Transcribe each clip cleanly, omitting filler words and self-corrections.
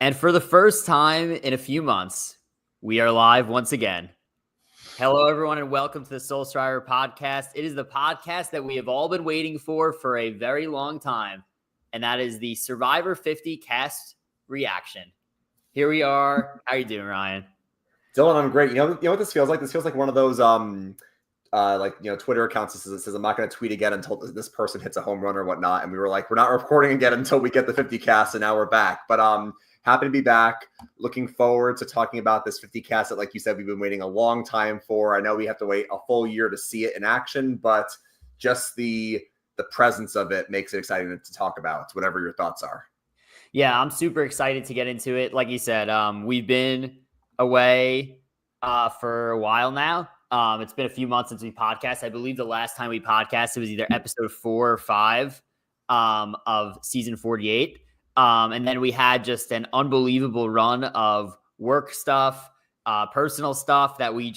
And for the first time in a few months, we are live once again. Hello, everyone, and welcome to the Soul Striver podcast. It is the podcast that we have all been waiting for a very long time, and that is the Survivor 50 cast reaction. Here we are. How are you doing, Ryan? Dylan, I'm great. You know what this feels like? This feels like one of those Twitter accounts that says I'm not going to tweet again until this person hits a home run or whatnot. And we were like, we're not recording again until we get the 50 cast, and now we're back. But happy to be back. Looking forward to talking about this 50 cast that, like you said, we've been waiting a long time for. I know we have to wait a full year to see it in action, but just the presence of it makes it exciting to talk about. Whatever your thoughts are. Yeah, I'm super excited to get into it. Like you said, we've been away for a while now. It's been a few months since we podcast. I believe the last time we podcasted was either episode 4 or 5 of season 48. And then we had just an unbelievable run of work stuff, personal stuff that we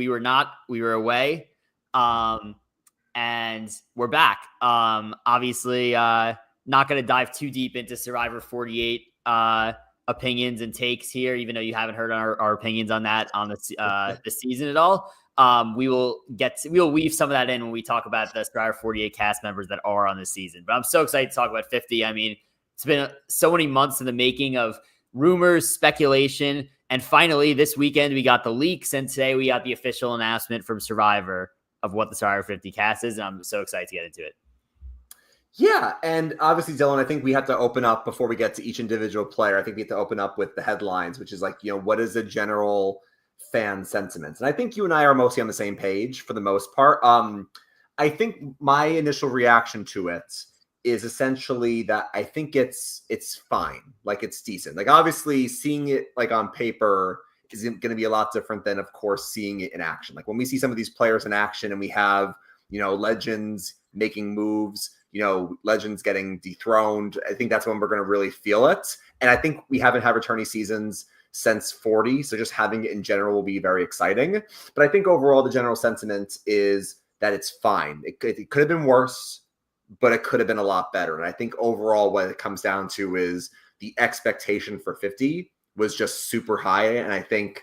were away. And we're back. Obviously, not going to dive too deep into Survivor 48 opinions and takes here, even though you haven't heard our opinions on that on this season at all. We'll weave some of that in when we talk about the Survivor 48 cast members that are on this season. But I'm so excited to talk about 50. I mean, it's been so many months in the making of rumors, speculation, and finally this weekend we got the leaks, and today we got the official announcement from Survivor of what the Survivor 50 cast is, and I'm so excited to get into it. Yeah, and obviously, Dylan, I think we have to open up before we get to each individual player. I think we have to open up with the headlines, which is like, what is the general fan sentiment? And I think you and I are mostly on the same page for the most part. I think my initial reaction to it is essentially that I think it's fine. Like, it's decent. Like, obviously, seeing it like on paper isn't going to be a lot different than, of course, seeing it in action. Like, when we see some of these players in action and we have, legends making moves, legends getting dethroned, I think that's when we're going to really feel it. And I think we haven't had returning seasons since 40. So just having it in general will be very exciting. But I think overall, the general sentiment is that it's fine. It could have been worse, but it could have been a lot better. And I think overall what it comes down to is the expectation for 50 was just super high. And I think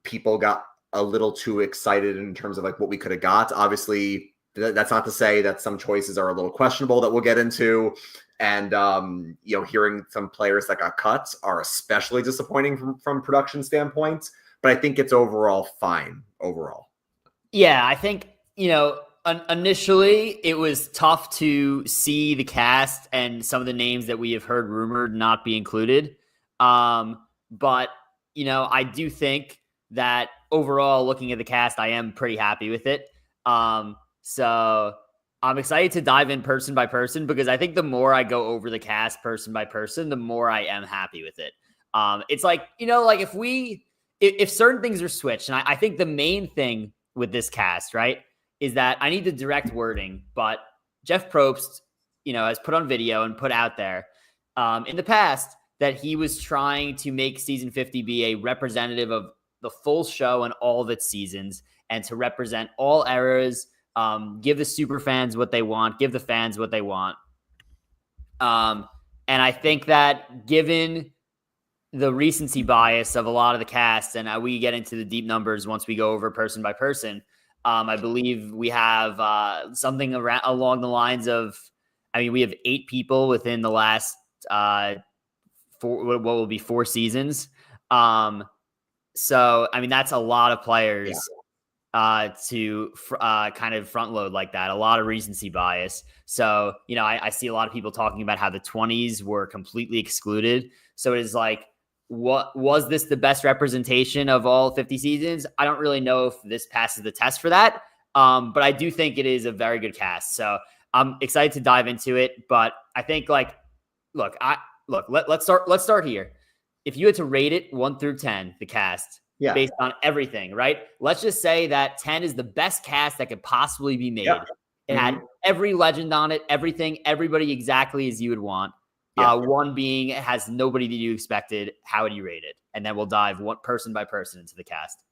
people got a little too excited in terms of like what we could have got. Obviously, that's not to say that some choices are a little questionable that we'll get into. And, hearing some players that got cut are especially disappointing from production standpoint. But I think it's overall fine overall. Yeah, I think, initially it was tough to see the cast and some of the names that we have heard rumored not be included. But, I do think that overall, looking at the cast, I am pretty happy with it. So I'm excited to dive in person by person, because I think the more I go over the cast person by person, the more I am happy with it. It's like, like if certain things are switched, and I think the main thing with this cast, right, is that I need the direct wording, but Jeff Probst, has put on video and put out there in the past that he was trying to make season 50 be a representative of the full show and all of its seasons, and to represent all eras, give the super fans what they want, give the fans what they want. And I think that given the recency bias of a lot of the cast, and we get into the deep numbers once we go over person by person, I believe we have something along the lines of, we have 8 people within the last what will be 4 seasons. So, that's a lot of players to kind of front load like that, a lot of recency bias. So, I see a lot of people talking about how the 20s were completely excluded. So it is like, what was this the best representation of all 50 seasons? I don't really know if this passes the test for that. But I do think it is a very good cast. So I'm excited to dive into it. But I think let's start here. If you had to rate it 1 through 10, the cast, based on everything, right? Let's just say that 10 is the best cast that could possibly be made. Yep. It had every legend on it, everything, everybody exactly as you would want. One being it has nobody that you expected. How would you rate it? And then we'll dive one person by person into the cast.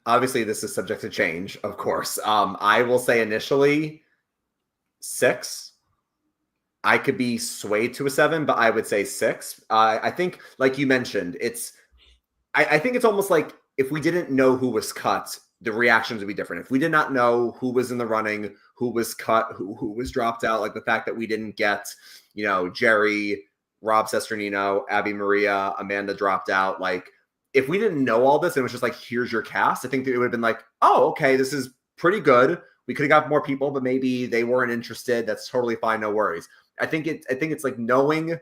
Obviously, this is subject to change, of course. I will say initially 6. I could be swayed to a 7, but I would say 6. I think, like you mentioned, I think it's almost like if we didn't know who was cut, the reactions would be different. If we did not know who was in the running, who was cut, who was dropped out, like the fact that we didn't get, Jerry, Rob Sesternino, Abby Maria, Amanda dropped out. Like, if we didn't know all this and it was just like, here's your cast, I think that it would have been like, oh, okay, this is pretty good. We could have got more people, but maybe they weren't interested. That's totally fine. No worries. I think it's like knowing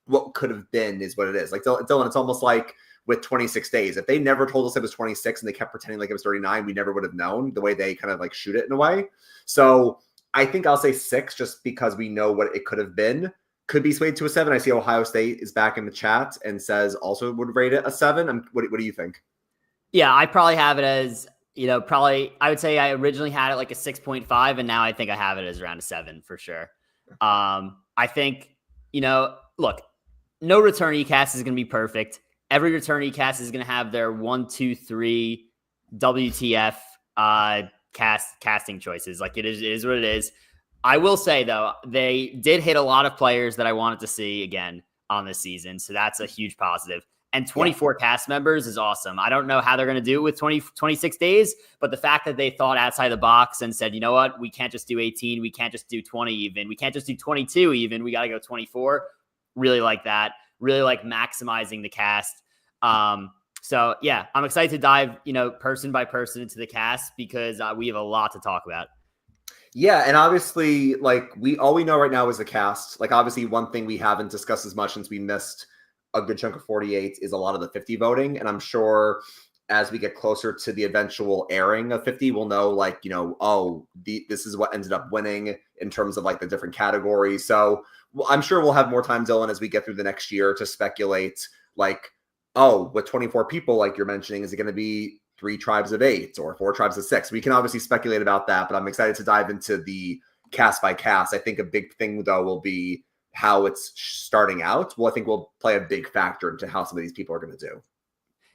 what could have been is what it is. Like, Dylan, it's almost like with 26 days. If they never told us it was 26 and they kept pretending like it was 39, we never would have known, the way they kind of like shoot it in a way. So I think I'll say 6 just because we know what it could have been. Could be swayed to a 7. I see Ohio State is back in the chat and says also would rate it a 7. What do you think? Yeah, I probably have it as, I would say I originally had it like a 6.5, and now I think I have it as around a 7 for sure. I think, look, no returnee cast is going to be perfect. Every returnee cast is going to have their 1, 2, 3 WTF casting choices. Like, it is what it is. I will say, though, they did hit a lot of players that I wanted to see again on this season. So that's a huge positive. And 24 cast members is awesome. I don't know how they're going to do it with 26 days, but the fact that they thought outside the box and said, you know what, we can't just do 18. We can't just do 20 even. We can't just do 22 even. We got to go 24. Really like that. Really like maximizing the cast. So yeah, I'm excited to dive, person by person into the cast because we have a lot to talk about. Yeah, and obviously, like, all we know right now is the cast. Like, obviously, one thing we haven't discussed as much since we missed a good chunk of 48 is a lot of the 50 voting. And I'm sure as we get closer to the eventual airing of 50, we'll know, like, this is what ended up winning in terms of, like, the different categories. So I'm sure we'll have more time, Dylan, as we get through the next year to speculate, like, with 24 people, like you're mentioning, is it going to be 3 tribes of 8 or 4 tribes of 6? We can obviously speculate about that, but I'm excited to dive into the cast by cast. I think a big thing, though, will be how it's starting out. Well, I think will play a big factor into how some of these people are going to do.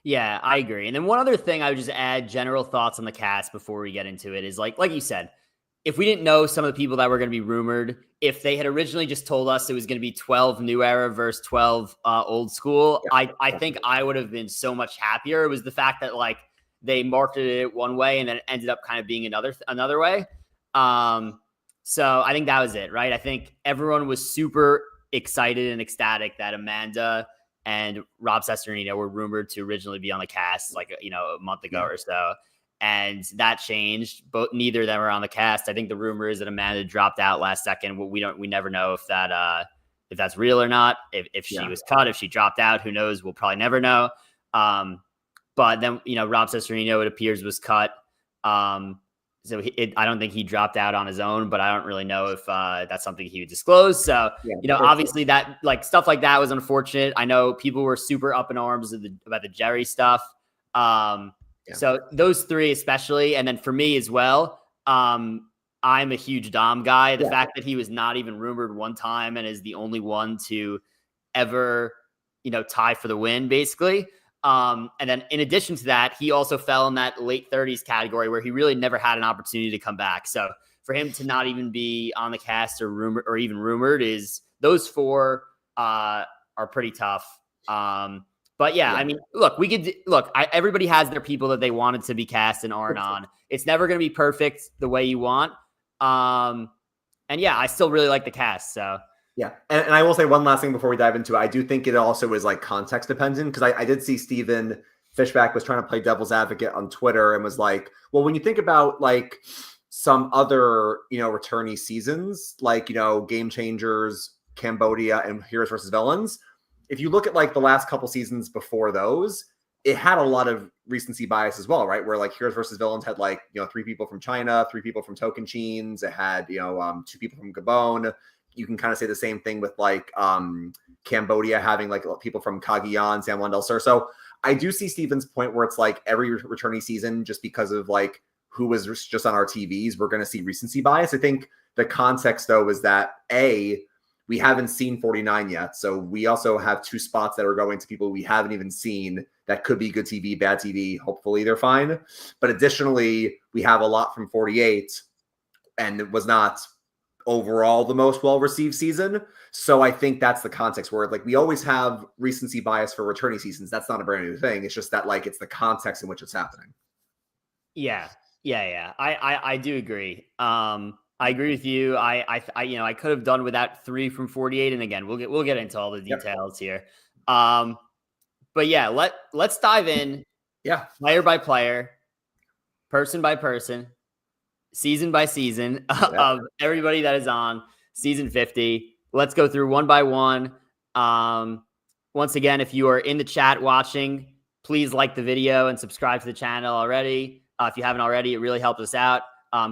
Yeah, I agree. And then one other thing I would just add general thoughts on the cast before we get into it is like you said, if we didn't know some of the people that were going to be rumored, if they had originally just told us it was going to be 12 new era versus 12 old school, yeah, I think I would have been so much happier. It was the fact that like they marketed it one way and then it ended up kind of being another way. So I think that was it, right? I think everyone was super excited and ecstatic that Amanda and Rob Sesternino were rumored to originally be on the cast like, a month ago or so. And that changed. Neither of them are on the cast. I think the rumor is that Amanda dropped out last second. We never know if that's real or not. If she was cut, if she dropped out, who knows? We'll probably never know. But then, Rob Sesternino, it appears, was cut. So I don't think he dropped out on his own, but I don't really know if that's something he would disclose. So, obviously that like stuff like that was unfortunate. I know people were super up in arms about the Jerry stuff. So those 3 especially, and then for me as well, I'm a huge Dom guy. The fact that he was not even rumored one time and is the only one to ever, tie for the win, basically. And then in addition to that, he also fell in that late 30s category where he really never had an opportunity to come back. So for him to not even be on the cast or rumored is those 4 are pretty tough. But yeah, I mean, look, everybody has their people that they wanted to be cast and aren't on. It's never going to be perfect the way you want. And yeah, I still really like the cast. So yeah. And I will say one last thing before we dive into it. I do think it also is like context dependent because I did see Steven Fishback was trying to play devil's advocate on Twitter and was like, well, when you think about like some other, returnee seasons, like, Game Changers, Cambodia, and Heroes versus Villains, if you look at like the last couple seasons before those, it had a lot of recency bias as well, right? Where like Heroes versus Villains had like, 3 people from China, 3 people from Tocantins. It had, 2 people from Gabon. You can kind of say the same thing with like Cambodia having like people from Cagayan, San Juan del Sur. So I do see Steven's point where it's like every returnee season, just because of like who was just on our TVs, we're going to see recency bias. I think the context though is that we haven't seen 49 yet. So we also have 2 spots that are going to people we haven't even seen that could be good TV, bad TV. Hopefully they're fine. But additionally, we have a lot from 48 and it was not overall the most well-received season. So I think that's the context where like we always have recency bias for returning seasons. That's not a brand new thing. It's just that like it's the context in which it's happening. Yeah. I do agree. I agree with you. I could have done without 3 from 48. And again, we'll get into all the details here. But yeah, let's dive in. Yeah. Player by player, person by person, season by season of everybody that is on season 50. Let's go through one by one. Once again, if you are in the chat watching, please like the video and subscribe to the channel already. If you haven't already, it really helps us out.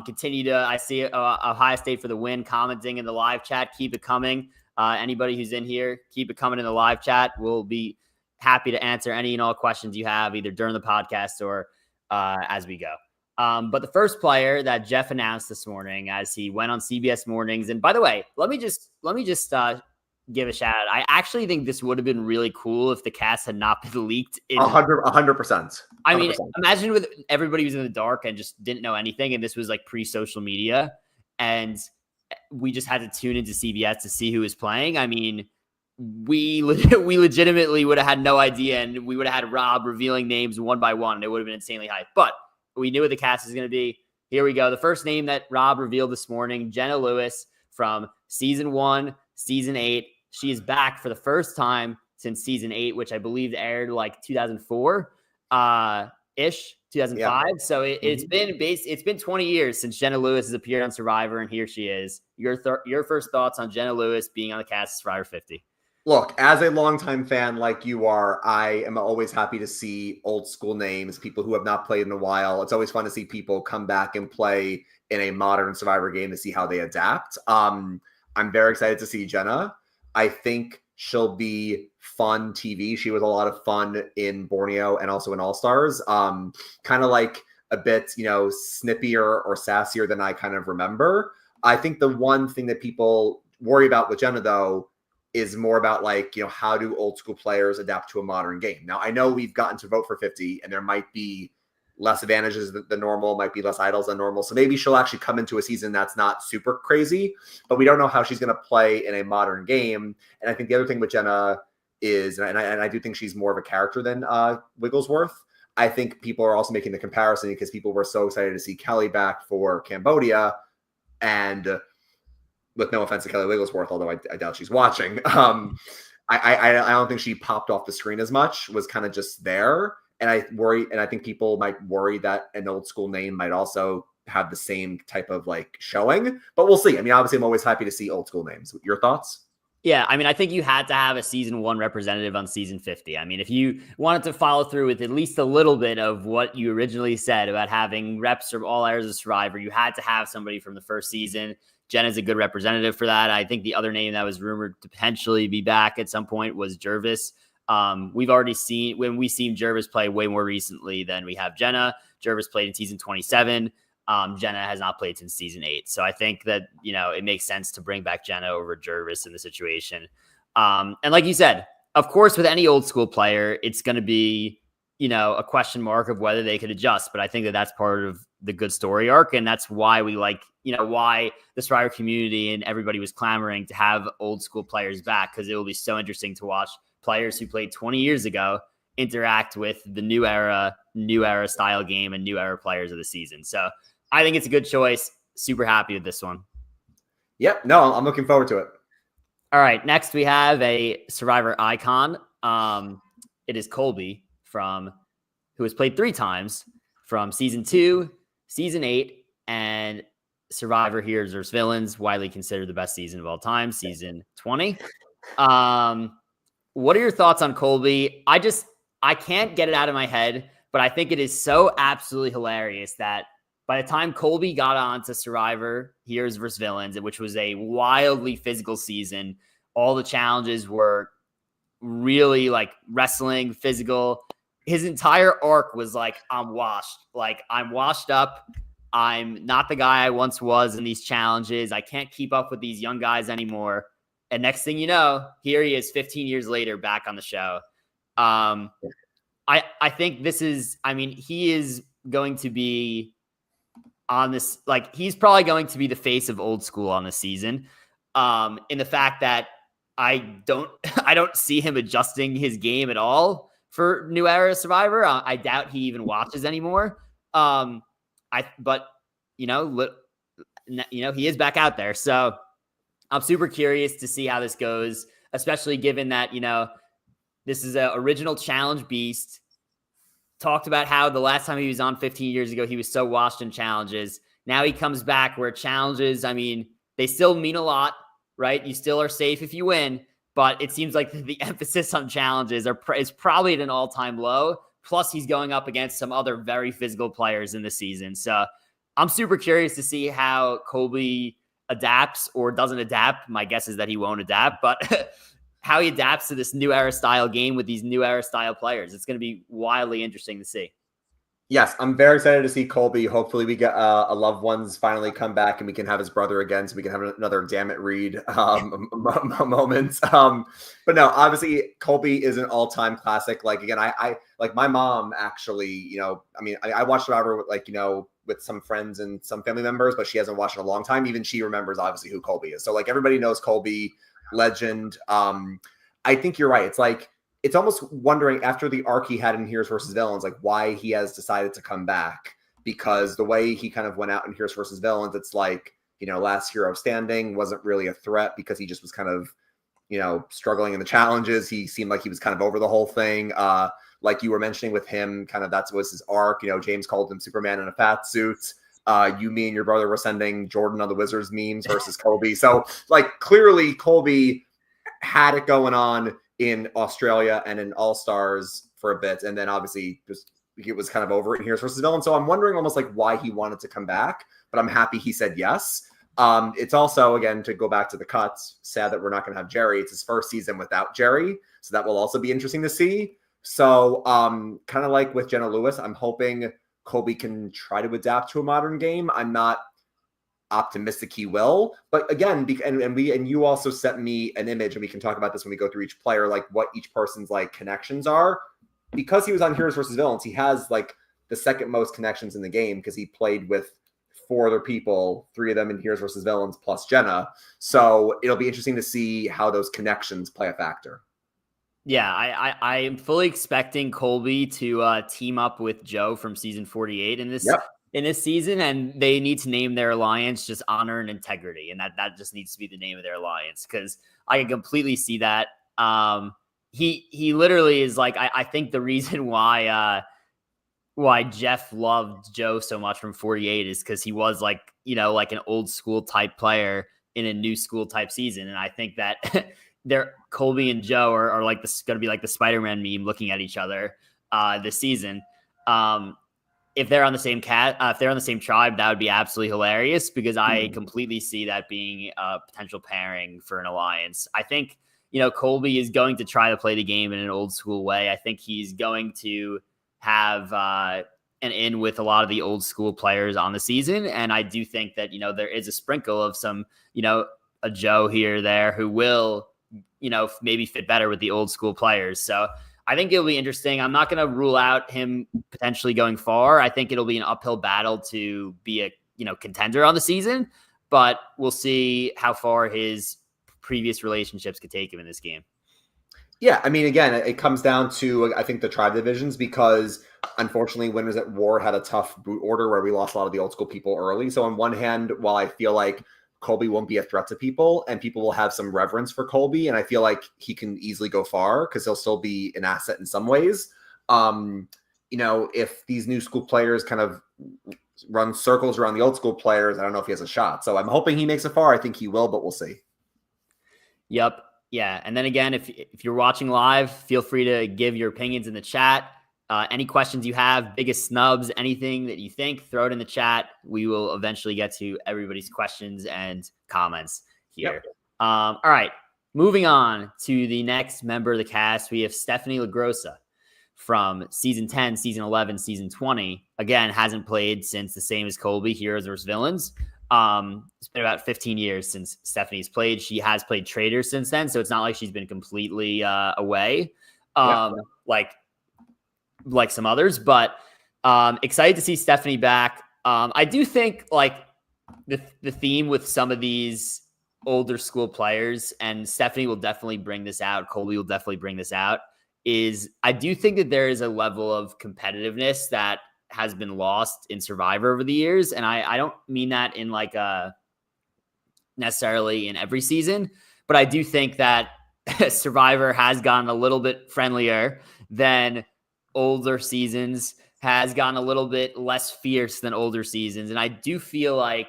Continue to, I see Ohio State for the win, commenting in the live chat. Keep it coming. Anybody who's in here, keep it coming in the live chat. We'll be happy to answer any and all questions you have either during the podcast or as we go. But the first player that Jeff announced this morning as he went on CBS Mornings, and by the way, let me just give a shout out. I actually think this would have been really cool if the cast had not been leaked. 100%. I mean, imagine with everybody was in the dark and just didn't know anything, and this was like pre-social media, and we just had to tune into CBS to see who was playing. I mean, we legitimately would have had no idea, and we would have had Rob revealing names one by one, and it would have been insanely hype. But we knew what the cast is going to be. Here we go. The first name that Rob revealed this morning, Jenna Lewis from season 1, season 8. She is back for the first time since season 8, which I believe aired like 2004 ish, 2005. Yeah. So it's been 20 years since Jenna Lewis has appeared on Survivor, and here she is. Your first thoughts on Jenna Lewis being on the cast of Survivor 50? Look, as a longtime fan like you are, I am always happy to see old school names, people who have not played in a while. It's always fun to see people come back and play in a modern Survivor game to see how they adapt. I'm very excited to see Jenna. I think she'll be fun TV. She was a lot of fun in Borneo and also in All Stars. Kind of like a bit, snippier or sassier than I kind of remember. I think the one thing that people worry about with Jenna, though, is more about like, how do old school players adapt to a modern game? Now, I know we've gotten to vote for 50 and there might be less advantages than normal, might be less idols than normal. So maybe she'll actually come into a season that's not super crazy, but we don't know how she's going to play in a modern game. And I think the other thing with Jenna is, and I do think she's more of a character than Wigglesworth. I think people are also making the comparison because people were so excited to see Kelly back for Cambodia, and with no offense to Kelly Wigglesworth, although I doubt she's watching. I don't think she popped off the screen as much, was kind of just there. And I think people might worry that an old school name might also have the same type of like showing, but we'll see. I mean, obviously I'm always happy to see old school names. Your thoughts? Yeah, I mean, I think you had to have a season 1 representative on season 50. I mean, if you wanted to follow through with at least a little bit of what you originally said about having reps from all eras of Survivor, you had to have somebody from the first season. Jenna's a good representative for that. I think the other name that was rumored to potentially be back at some point was Jervis. We've already we've seen Jervis play way more recently than we have Jenna. Jervis played in season 27. Jenna has not played since season 8. So I think that, it makes sense to bring back Jenna over Jervis in the situation. And like you said, of course, with any old school player, it's going to be, a question mark of whether they could adjust. But I think that that's part of the good story arc. And that's why we like, why the Survivor community and everybody was clamoring to have old school players back, because it will be so interesting to watch players who played 20 years ago interact with the new era style game and new era players of the season. So I think it's a good choice. Super happy with this one. Yep. No, I'm looking forward to it. All right. Next, we have a Survivor icon. It is Colby who has played 3 times from season 2, season 8, and Survivor Heroes vs. Villains, widely considered the best season of all time, season 20. What are your thoughts on Colby? I can't get it out of my head, but I think it is so absolutely hilarious that by the time Colby got on to Survivor Heroes vs. Villains, which was a wildly physical season, all the challenges were really like wrestling, physical. His entire arc was like, I'm washed. Like, I'm washed up. I'm not the guy I once was in these challenges. I can't keep up with these young guys anymore. And next thing you know, here he is 15 years later back on the show. I think he is going to be on this. Like, he's probably going to be the face of old school on this season. In the fact that I don't see him adjusting his game at all for New Era Survivor. I doubt he even watches anymore. But he is back out there. So I'm super curious to see how this goes, especially given that, this is an original challenge beast. Talked about how the last time he was on 15 years ago, he was so washed in challenges. Now he comes back where challenges, they still mean a lot, right? You still are safe if you win, but it seems like the emphasis on challenges is probably at an all-time low. Plus, he's going up against some other very physical players in the season. So I'm super curious to see how Colby adapts or doesn't adapt. My guess is that he won't adapt, but how he adapts to this New Era style game with these New Era style players. It's going to be wildly interesting to see. Yes, I'm very excited to see Colby. Hopefully we get a loved ones finally come back and we can have his brother again, so we can have another damn it Reed moment. But no, obviously Colby is an all-time classic. Like, again, I like my mom actually, I watched Survivor with some friends and some family members, but she hasn't watched in a long time. Even she remembers obviously who Colby is. So like everybody knows Colby, legend. I think you're right. It's like, it's almost wondering after the arc he had in Heroes versus Villains, like why he has decided to come back, because the way he kind of went out in Heroes versus Villains, it's like, last hero standing wasn't really a threat because he just was kind of, struggling in the challenges. He seemed like he was kind of over the whole thing. Like you were mentioning with him, kind of that was his arc. James called him Superman in a fat suit. Me and your brother were sending Jordan on the Wizards memes versus Colby. So like clearly Colby had it going on in Australia and in All-Stars for a bit. And then obviously it was kind of over in Heroes versus Villains. So I'm wondering almost like why he wanted to come back, but I'm happy he said yes. It's also, again, to go back to the cuts, sad that we're not going to have Jerry. It's his first season without Jerry. So that will also be interesting to see. So kind of like with Jenna Lewis, I'm hoping Colby can try to adapt to a modern game. I'm not optimistic he will, but again, and you also sent me an image, and we can talk about this when we go through each player, like what each person's like connections are. Because he was on Heroes versus Villains, he has like the second most connections in the game because he played with 4 other people, 3 of them in Heroes versus Villains plus Jenna. So it'll be interesting to see how those connections play a factor. Yeah, I am fully expecting Colby to team up with Joe from season 48 in this season, and they need to name their alliance just Honor and Integrity, and that just needs to be the name of their alliance, because I can completely see that. He literally is like, I think the reason why Jeff loved Joe so much from 48 is because he was like an old school type player in a new school type season, and I think that Colby and Joe are like this going to be like the Spider-Man meme looking at each other this season. If they're on the same if they're on the same tribe, that would be absolutely hilarious, because I completely see that being a potential pairing for an alliance. I think, Colby is going to try to play the game in an old school way. I think he's going to have an in with a lot of the old school players on the season. And I do think that, there is a sprinkle of some, a Joe here or there who will, maybe fit better with the old school players. So I think it'll be interesting. I'm not going to rule out him potentially going far. I think it'll be an uphill battle to be a, contender on the season, but we'll see how far his previous relationships could take him in this game. Yeah, again, it comes down to, I think, the tribe divisions, because unfortunately Winners at War had a tough boot order where we lost a lot of the old school people early. So on one hand, while I feel like Colby won't be a threat to people and people will have some reverence for Colby, and I feel like he can easily go far because he'll still be an asset in some ways. If these new school players kind of run circles around the old school players, I don't know if he has a shot. So I'm hoping he makes it far. I think he will, but we'll see. Yep. Yeah. And then again, if you're watching live, feel free to give your opinions in the chat. Any questions you have, biggest snubs, anything that you think, throw it in the chat. We will eventually get to everybody's questions and comments here. Yep. All right. Moving on to the next member of the cast, we have Stephenie LaGrossa from season 10, season 11, season 20. Again, hasn't played since the same as Colby, Heroes vs. Villains. It's been about 15 years since Stephenie's played. She has played Traders since then, so it's not like she's been completely away, like some others. But excited to see Stephenie back. I do think like the theme with some of these older school players, and Stephenie will definitely bring this out, Colby will definitely bring this out, is I do think that there is a level of competitiveness that has been lost in Survivor over the years. And I don't mean that in like a necessarily in every season, but I do think that Survivor has gotten a little bit friendlier than older seasons, has gotten a little bit less fierce than older seasons. And I do feel like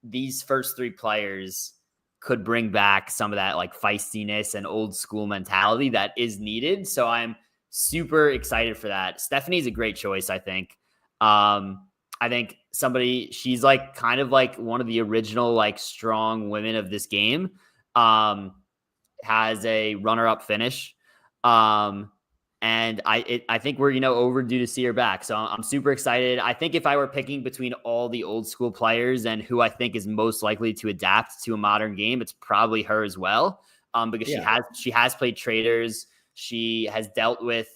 these first three players could bring back some of that like feistiness and old school mentality that is needed. So I'm super excited for that. Stephenie's a great choice, I think. I think she's like kind of like one of the original like strong women of this game. Has a runner-up finish. And I think we're, overdue to see her back. So I'm super excited. I think if I were picking between all the old school players and who I think is most likely to adapt to a modern game, it's probably her as well. Because she has played traders. She has dealt with,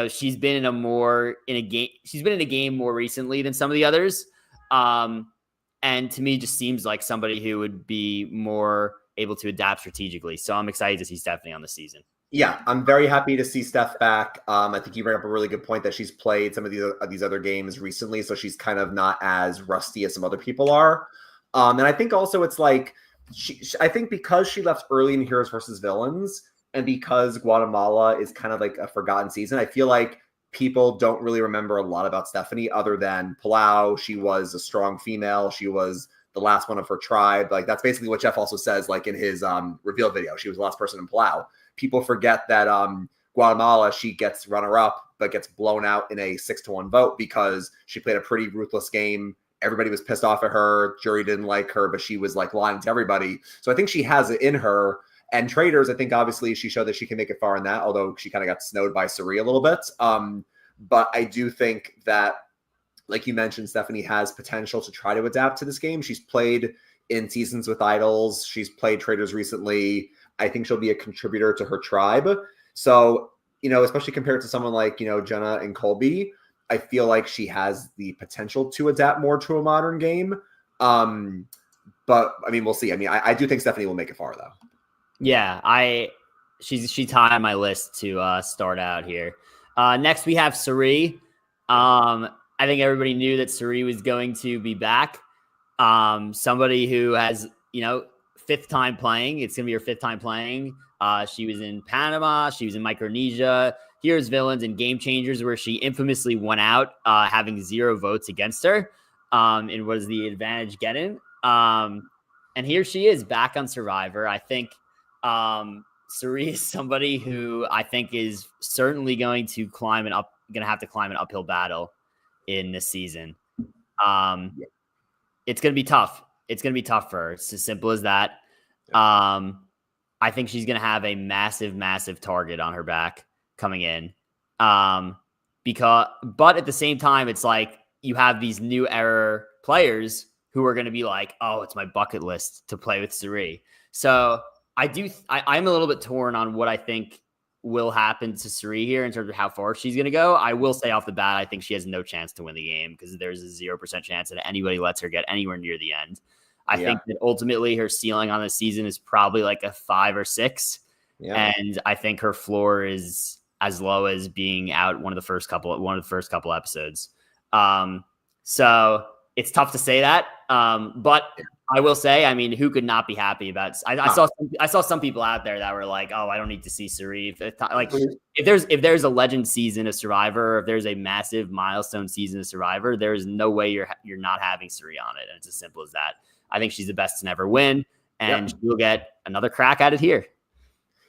she's been in a game more recently than some of the others. And to me, just seems like somebody who would be more able to adapt strategically. So I'm excited to see Stephenie on the season. Yeah, I'm very happy to see Steph back. I think you bring up a really good point that she's played some of these other games recently, so she's kind of not as rusty as some other people are. And I think also it's like, I think because she left early in Heroes versus Villains, and because Guatemala is kind of like a forgotten season, I feel like people don't really remember a lot about Stephenie other than Palau. She was a strong female. She was the last one of her tribe. Like that's basically what Jeff also says, like in his reveal video. She was the last person in Palau. People forget that Guatemala, she gets runner-up, but gets blown out in a 6-1 vote because she played a pretty ruthless game. Everybody was pissed off at her. Jury didn't like her, but she was like lying to everybody. So I think she has it in her. And traders, I think obviously she showed that she can make it far in that, although she kind of got snowed by Cirie a little bit. But I do think that, like you mentioned, Stephenie has potential to try to adapt to this game. She's played in Seasons with Idols. She's played traders recently. I think she'll be a contributor to her tribe. So, especially compared to someone like, Jenna and Colby, I feel like she has the potential to adapt more to a modern game. But I mean, we'll see. I mean, I do think Stephenie will make it far though. Yeah, she's high on my list to start out here. Next we have Cirie. I think everybody knew that Cirie was going to be back. Somebody who has, fifth time playing. It's going to be her fifth time playing. She was in Panama. She was in Micronesia. Here's Villains and Game Changers, where she infamously won out, having 0 votes against her. And was the advantage getting? And here she is back on Survivor. I think Cirie is somebody who I think is certainly going to have to climb an uphill battle in this season. It's going to be tough. It's going to be tough for her. It's as simple as that. I think she's going to have a massive, massive target on her back coming in. But at the same time, it's like you have these new era players who are going to be like, oh, it's my bucket list to play with Cirie. So I'm a little bit torn on what I think will happen to Cirie here in terms of how far she's going to go. I will say off the bat, I think she has no chance to win the game because there's a 0% chance that anybody lets her get anywhere near the end. I think that ultimately her ceiling on the season is probably like a 5 or 6. Yeah. And I think her floor is as low as being out one of the first couple episodes. So it's tough to say that. But I will say, I mean, who could not be happy about? I saw some people out there that were like, "Oh, I don't need to see Cirie." If there's a legend season of Survivor, or if there's a massive milestone season of Survivor, there is no way you're not having Cirie on it, and it's as simple as that. I think she's the best to never win, and she'll get another crack at it here.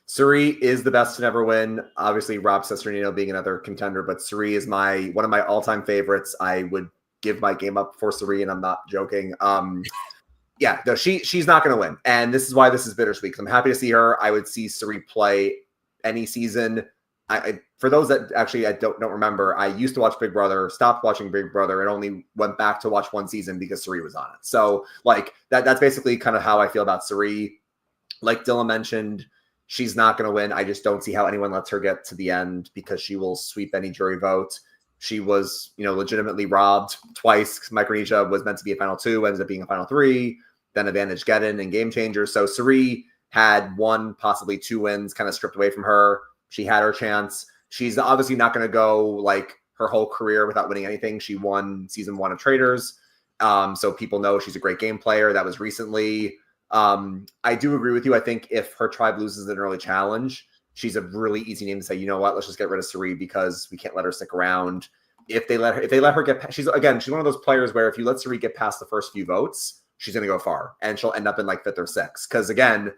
Cirie is the best to never win. Obviously, Rob Cesternino being another contender, but Cirie is one of my all-time favorites. I would give my game up for Cirie, and I'm not joking. She's not going to win. And this is why this is bittersweet. I'm happy to see her. I would see Cirie play any season. For those that actually I don't remember, I used to watch Big Brother, stopped watching Big Brother, and only went back to watch one season because Cirie was on it. So like that's basically kind of how I feel about Cirie. Like Dylan mentioned, she's not going to win. I just don't see how anyone lets her get to the end because she will sweep any jury vote. She was, legitimately robbed twice. Micronesia was meant to be a final 2, ended up being a final 3, then Advantage Geddon and Game Changer. So Cirie had 1, possibly 2 wins kind of stripped away from her. She had her chance. She's obviously not going to go like her whole career without winning anything. She won season 1 of Traders. So people know she's a great game player. That was recently. I do agree with you. I think if her tribe loses an early challenge, she's a really easy name to say, you know what, let's just get rid of Cirie because we can't let her stick around. If they let her get, she's one of those players where if you let Cirie get past the first few votes, she's going to go far and she'll end up in like 5th or 6th. Cause again,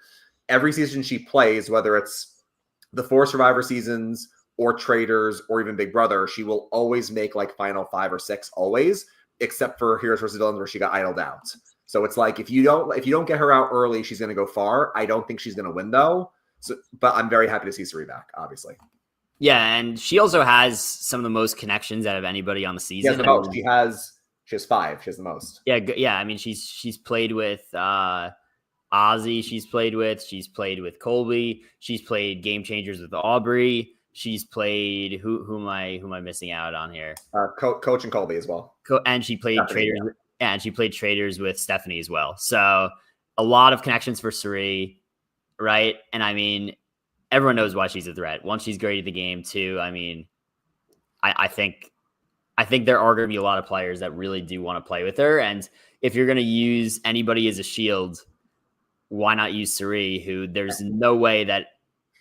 every season she plays, whether it's the 4 Survivor seasons or Traders or even Big Brother, she will always make like final 5 or 6 always, except for Heroes vs. Villains where she got idled out. So it's like, if you don't get her out early, she's going to go far. I don't think she's going to win though. So, but I'm very happy to see Cirie back, obviously. Yeah, and she also has some of the most connections out of anybody on the season. She has 5. She has the most. Yeah. I mean, she's played with Ozzy. She's played with Colby. She's played Game Changers with Aubry. She's played who am I missing out on here? Coach and Colby as well. And she played Stephenie, Traders. Yeah. And she played Traders with Stephenie as well. So a lot of connections for Cirie, right? And I mean, everyone knows why she's a threat. One, she's great at the game. 2, I mean, I think there are going to be a lot of players that really do want to play with her. And if you're going to use anybody as a shield, why not use Cirie, who there's no way that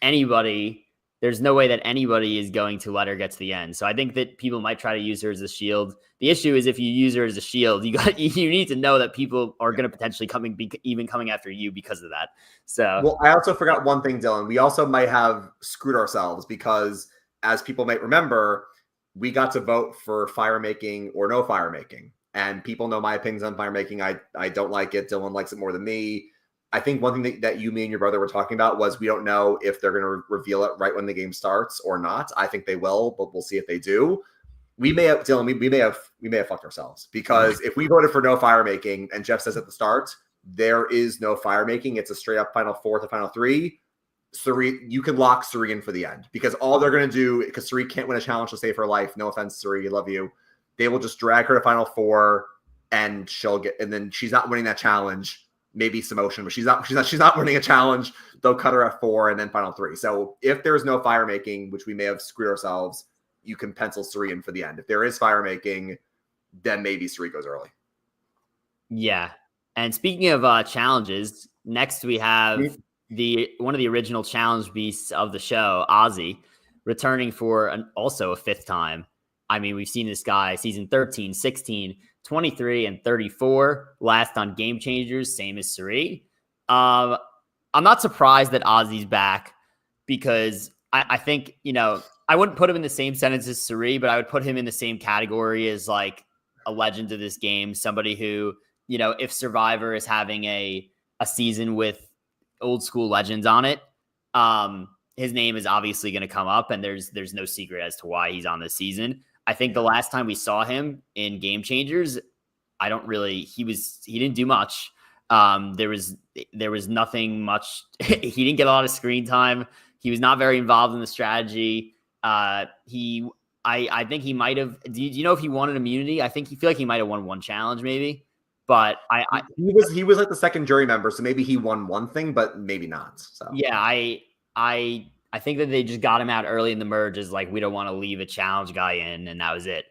anybody is going to let her get to the end. So I think that people might try to use her as a shield. The issue is if you use her as a shield, you need to know that people are going to potentially coming after you because of that. So, well, I also forgot one thing, Dylan. We also might have screwed ourselves because, as people might remember, we got to vote for fire making or no fire making, and people know my opinions on fire making. I don't like it. Dylan likes it more than me. I think one thing that you, me, and your brother were talking about was we don't know if they're going to reveal it right when the game starts or not. I think they will, but we'll see if they do. We may have, Dylan, we may have fucked ourselves because if we voted for no fire making and Jeff says at the start, there is no fire making. It's a straight up final 4 to final 3. Cirie, you can lock Cirie in for the end because all they're going to do, because Cirie can't win a challenge to save her life. No offense, Cirie, love you. They will just drag her to final 4 and and then she's not winning that challenge. Maybe some motion, but she's not winning a challenge. They'll cut her at 4 and then final 3. So if there's no fire making, which we may have screwed ourselves, you can pencil Cirie in for the end. If there is fire making, then maybe Cirie goes early. Yeah. And speaking of challenges, next we have one of the original challenge beasts of the show, Ozzy, returning for also a 5th time. I mean, we've seen this guy season 13, 16, 23, and 34, last on Game Changers, same as Cirie. I'm not surprised that Ozzy's back because I think, I wouldn't put him in the same sentence as Cirie, but I would put him in the same category as like a legend of this game, somebody who, if Survivor is having a season with old school legends on it, his name is obviously going to come up, and there's no secret as to why he's on this season. I think the last time we saw him in Game Changers, he didn't do much. There was nothing much. He didn't get a lot of screen time. He was not very involved in the strategy. I think he might have, do you know if he won an immunity? I feel like he might have won one challenge maybe, but he was like the second jury member. So maybe he won one thing, but maybe not. So yeah, I think that they just got him out early in the merge as like, we don't want to leave a challenge guy in, and that was it.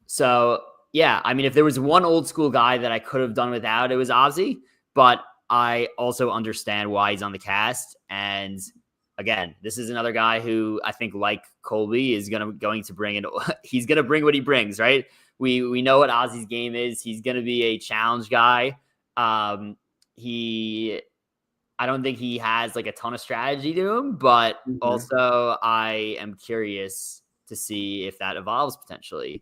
So yeah, I mean, if there was one old school guy that I could have done without, it was Ozzy, but I also understand why he's on the cast. And again, this is another guy who I think, like Colby, is going to bring in, he's going to bring what he brings, right? We know what Ozzy's game is. He's going to be a challenge guy. I don't think he has like a ton of strategy to him, but also I am curious to see if that evolves potentially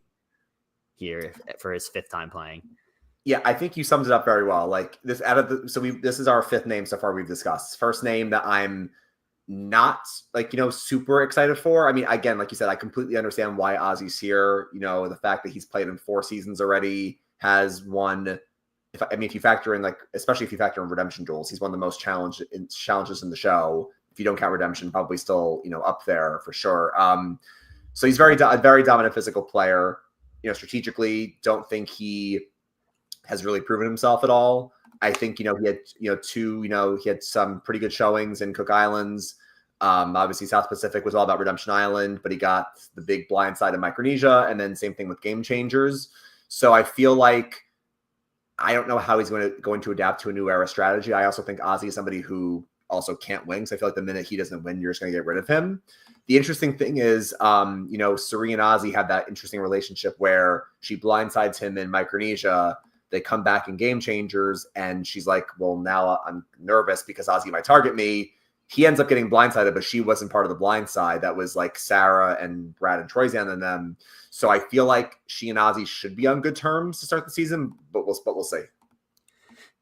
here for his 5th time playing. Yeah, I think you summed it up very well. Like this this is our 5th name so far we've discussed. First name that I'm not super excited for. I mean, again, like you said, I completely understand why Ozzy's here. The fact that he's played in 4 seasons already, has won. If you factor in especially if you factor in redemption duels, he's one of the most challenges in the show. If you don't count redemption, probably still, up there for sure. So he's a very dominant physical player. Strategically, don't think he has really proven himself at all. I think, he had, he had some pretty good showings in Cook Islands. Obviously South Pacific was all about Redemption Island, but he got the big blind side of Micronesia, and then same thing with Game Changers. So I feel like I don't know how he's going to adapt to a new era strategy. I also think Ozzy is somebody who also can't win. So I feel like the minute he doesn't win, you're just going to get rid of him. The interesting thing is, Cirie and Ozzy have that interesting relationship where she blindsides him in Micronesia. They come back in Game Changers, and she's like, well, now I'm nervous because Ozzy might target me. He ends up getting blindsided, but she wasn't part of the blind side. That was like Sarah and Brad and Troyzan and them. So I feel like she and Ozzy should be on good terms to start the season, but we'll see.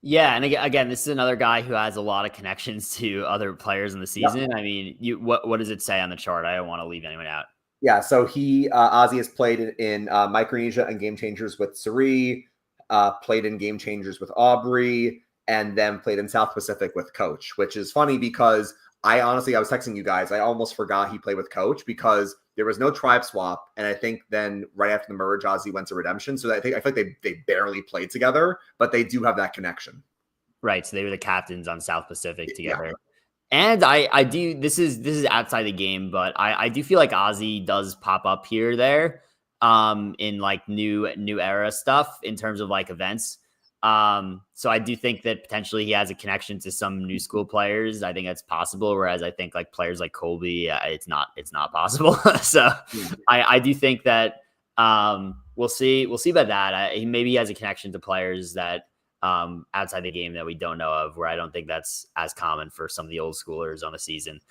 Yeah, and again, this is another guy who has a lot of connections to other players in the season. Yep. I mean, what does it say on the chart? I don't want to leave anyone out. Yeah, so Ozzy has played in Micronesia and Game Changers with Cirie, played in Game Changers with Aubry, and then played in South Pacific with Coach, which is funny because I was texting you guys. I almost forgot he played with Coach because there was no tribe swap. And I think then right after the merge, Ozzy went to Redemption. So I feel like they barely played together, but they do have that connection. Right. So they were the captains on South Pacific together. Yeah. And I do, this is outside the game, but I do feel like Ozzy does pop up here or there in like new era stuff in terms of like events. So I do think that potentially he has a connection to some new school players. I think that's possible. Whereas I think like players like Colby, it's not possible. So I do think that we'll see about that. Maybe he has a connection to players that outside the game that we don't know of, where I don't think that's as common for some of the old schoolers on the season.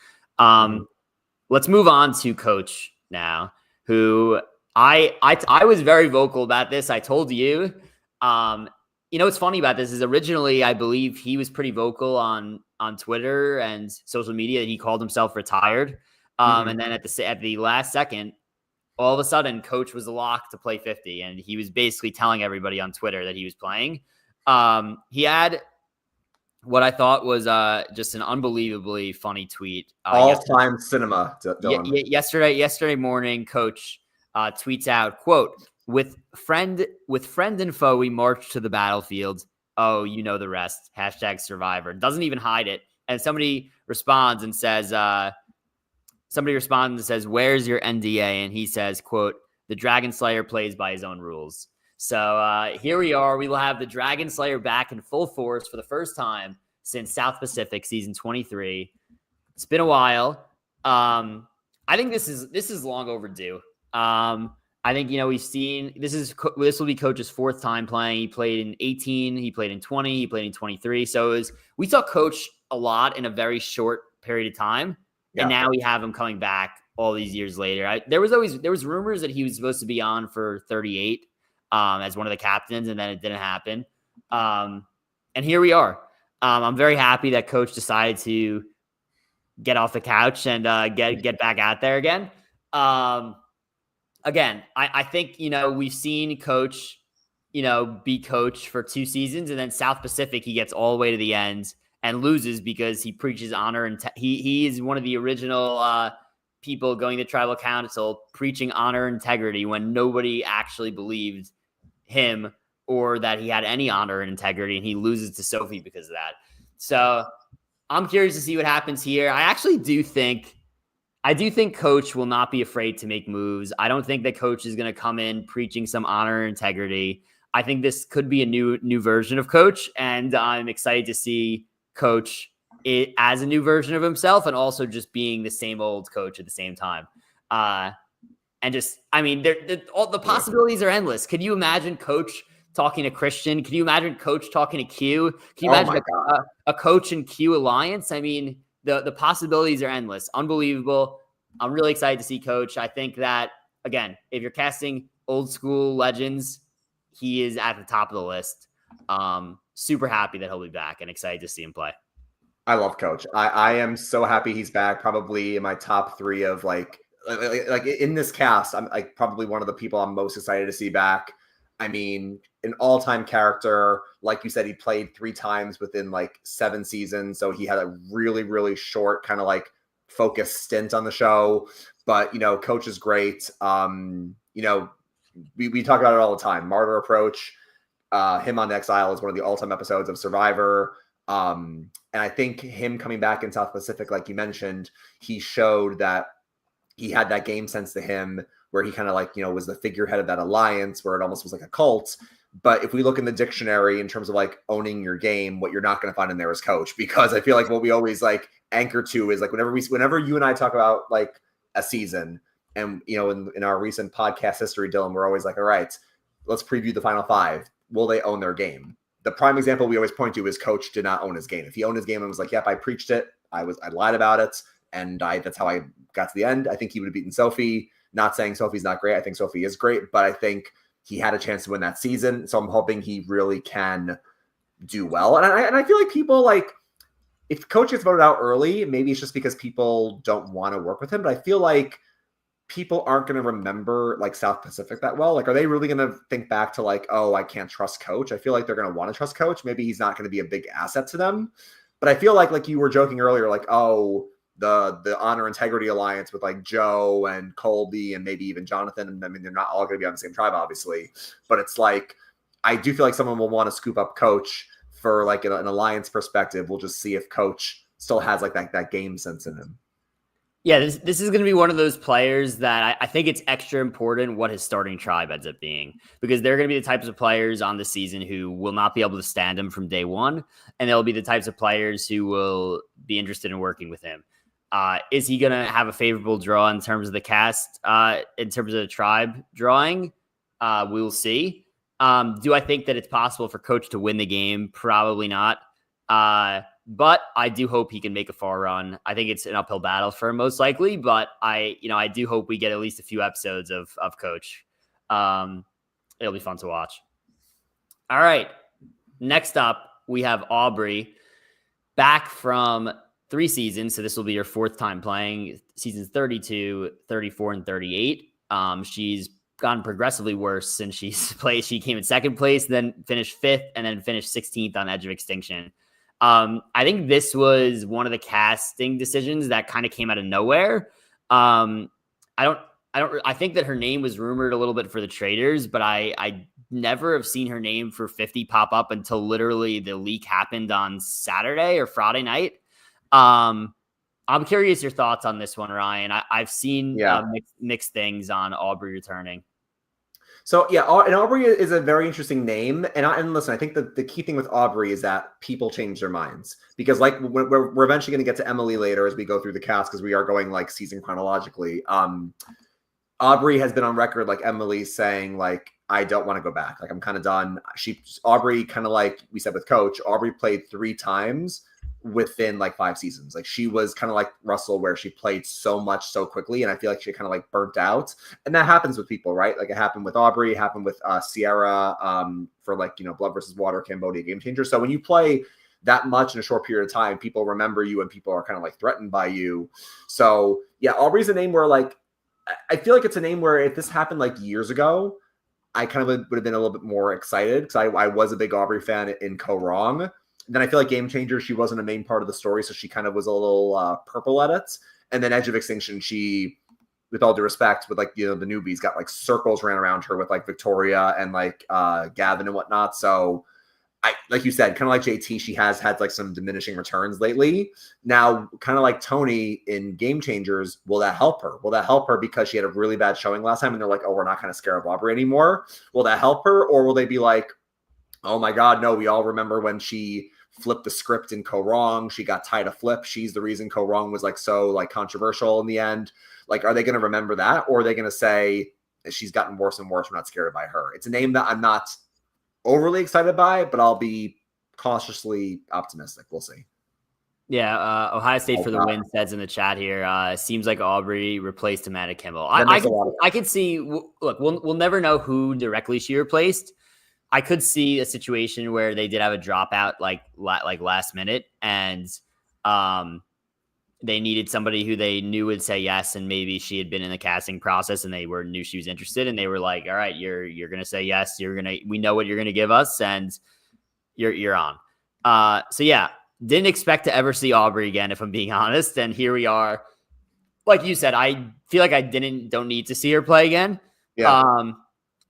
Let's move on to Coach now, who I was very vocal about this. I told you, what's funny about this is originally, I believe he was pretty vocal on Twitter and social media. He called himself retired. And then at the last second, all of a sudden Coach was locked to play 50. And he was basically telling everybody on Twitter that he was playing. He had what I thought was just an unbelievably funny tweet. All-time cinema. Yesterday morning, Coach tweets out, quote, With friend and foe, we march to the battlefield. Oh, you know the rest. #survivor. Doesn't even hide it. And somebody responds and says, where's your NDA? And he says, quote, the Dragon Slayer plays by his own rules. So here we are. We will have the Dragon Slayer back in full force for the first time since South Pacific season 23. It's been a while. I think this is long overdue. I think, we've seen this will be Coach's fourth time playing. He played in 18, he played in 20, he played in 23. So we saw Coach a lot in a very short period of time. Yeah. And now we have him coming back all these years later. There was rumors that he was supposed to be on for 38 as one of the captains, and then it didn't happen. And here we are. I'm very happy that Coach decided to get off the couch and get back out there again. Again, I think, we've seen Coach, be Coach for 2 seasons, and then South Pacific, he gets all the way to the end and loses because he preaches honor. And he is one of the original people going to tribal council preaching honor and integrity when nobody actually believed him or that he had any honor and integrity, and he loses to Sophie because of that. So I'm curious to see what happens here. I do think Coach will not be afraid to make moves. I don't think that Coach is going to come in preaching some honor and integrity. I think this could be a new version of Coach, and I'm excited to see Coach as a new version of himself and also just being the same old Coach at the same time. And just, all the possibilities are endless. Could you imagine Coach talking to Christian? Could you imagine Coach talking to Q? Can you imagine a Coach and Q alliance? The possibilities are endless. Unbelievable. I'm really excited to see Coach. I think that, again, if you're casting old school legends, he is at the top of the list. Super happy that he'll be back and excited to see him play. I love Coach. I am so happy he's back. Probably in my top 3 of like in this cast, I'm like probably one of the people I'm most excited to see back. An all-time character. Like you said, he played 3 times within like 7 seasons. So he had a really, really short kind of like focused stint on the show. But, Coach is great. We talk about it all the time. Martyr Approach, him on Exile is one of the all-time episodes of Survivor. And I think him coming back in South Pacific, like you mentioned, he showed that he had that game sense to him where he kind of was the figurehead of that alliance where it almost was like a cult. But if we look in the dictionary in terms of owning your game, what you're not going to find in there is coach, because I feel like what we always anchor to is whenever you and I talk about a season and, in our recent podcast history, Dylan, we're always like, all right, let's preview the final 5. Will they own their game? The prime example we always point to is coach did not own his game. If he owned his game and was like, yep, I preached it. I lied about it. And that's how I got to the end. I think he would have beaten Sophie. Not saying Sophie's not great. I think Sophie is great, but I think he had a chance to win that season. So I'm hoping he really can do well. And I feel like people if coach gets voted out early, maybe it's just because people don't want to work with him. But I feel like people aren't going to remember South Pacific that well. Are they really going to think back to oh, I can't trust coach? I feel like they're going to want to trust coach. Maybe he's not going to be a big asset to them. But I feel like you were joking earlier, oh, the Honor Integrity Alliance with Joe and Colby and maybe even Jonathan. And I mean, they're not all going to be on the same tribe, obviously, but it's I do feel like someone will want to scoop up coach for an alliance perspective. We'll just see if coach still has that game sense in him. Yeah, this is going to be one of those players that I think it's extra important what his starting tribe ends up being, because they're going to be the types of players on the season who will not be able to stand him from day one. And they'll be the types of players who will be interested in working with him. Is he going to have a favorable draw in terms of the cast, in terms of the tribe drawing? We will see. Do I think that it's possible for coach to win the game? Probably not. But I do hope he can make a far run. I think it's an uphill battle for him most likely, but I do hope we get at least a few episodes of coach. It'll be fun to watch. All right. Next up, we have Aubry back from 3 seasons. So this will be her 4th time playing seasons 32, 34, and 38. She's gotten progressively worse since she's played. She came in 2nd place, then finished 5th, and then finished 16th on Edge of Extinction. I think this was one of the casting decisions that kind of came out of nowhere. I think that her name was rumored a little bit for the Traders, but I never have seen her name for 50 pop up until literally the leak happened on Saturday or Friday night. I'm curious your thoughts on this one, Ryan. I've seen mixed things on Aubry returning. So yeah, and Aubry is a very interesting name. And listen, I think the key thing with Aubry is that people change their minds, because we're eventually going to get to Emily later as we go through the cast, because we are going season chronologically. Aubry has been on record, Emily, saying I don't want to go back. I'm kind of done. Aubry, kind of like we said with coach, Aubry played 3 times within 5 seasons. She was kind of like Russell, where she played so much so quickly, and I feel like she kind of burnt out. And that happens with people, right? It happened with Aubry, it happened with Sierra for Blood versus Water, Cambodia, Game Changer. So when you play that much in a short period of time, people remember you and people are kind of threatened by you. So yeah, Aubry's a name where I feel like it's a name where if this happened years ago, I kind of would have been a little bit more excited, because I was a big Aubry fan in Co Wrong. Then I feel like Game Changer, she wasn't a main part of the story, so she kind of was a little purple at it. And then Edge of Extinction, she, with all due respect, with the newbies, got circles ran around her with Victoria and Gavin and whatnot. So I, like you said, kind of like JT, she has had some diminishing returns lately. Now, kind of like Tony in Game Changers, will that help her? Will that help her because she had a really bad showing last time and they're oh, we're not kind of scared of Aubry anymore? Will that help her? Or will they be oh my God, no, we all remember when she flipped the script in Co Wrong. She got tied a flip. She's the reason Co Wrong was so controversial in the end. Are they going to remember that? Or are they going to say she's gotten worse and worse? We're not scared by her. It's a name that I'm not overly excited by, but I'll be cautiously optimistic. We'll see. Yeah, Ohio State for the win says in the chat here. Seems like Aubry replaced Amanda Kimball. I could see. Look, we'll never know who directly she replaced. I could see a situation where they did have a dropout last minute, and they needed somebody who they knew would say yes, and maybe she had been in the casting process and they knew she was interested, and they were all right, you're gonna say yes, we know what you're gonna give us, and you're on. So yeah, didn't expect to ever see Aubry again, if I'm being honest, and here we are like you said, I feel like I don't need to see her play again. Yeah.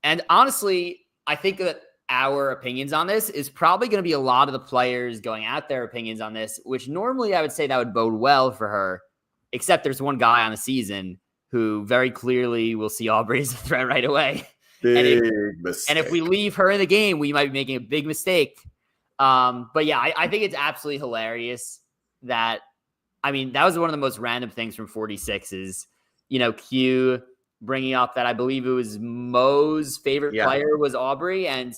And honestly, I think that our opinions on this is probably going to be a lot of the players going out their opinions on this, which normally I would say that would bode well for her, except there's one guy on the season who very clearly will see Aubry as a threat right away. Big mistake. And if we leave her in the game, we might be making a big mistake. But yeah, I think it's absolutely hilarious that, I mean, that was one of the most random things from 46 is, Q bringing up that I believe it was Mo's favorite player was Aubry. And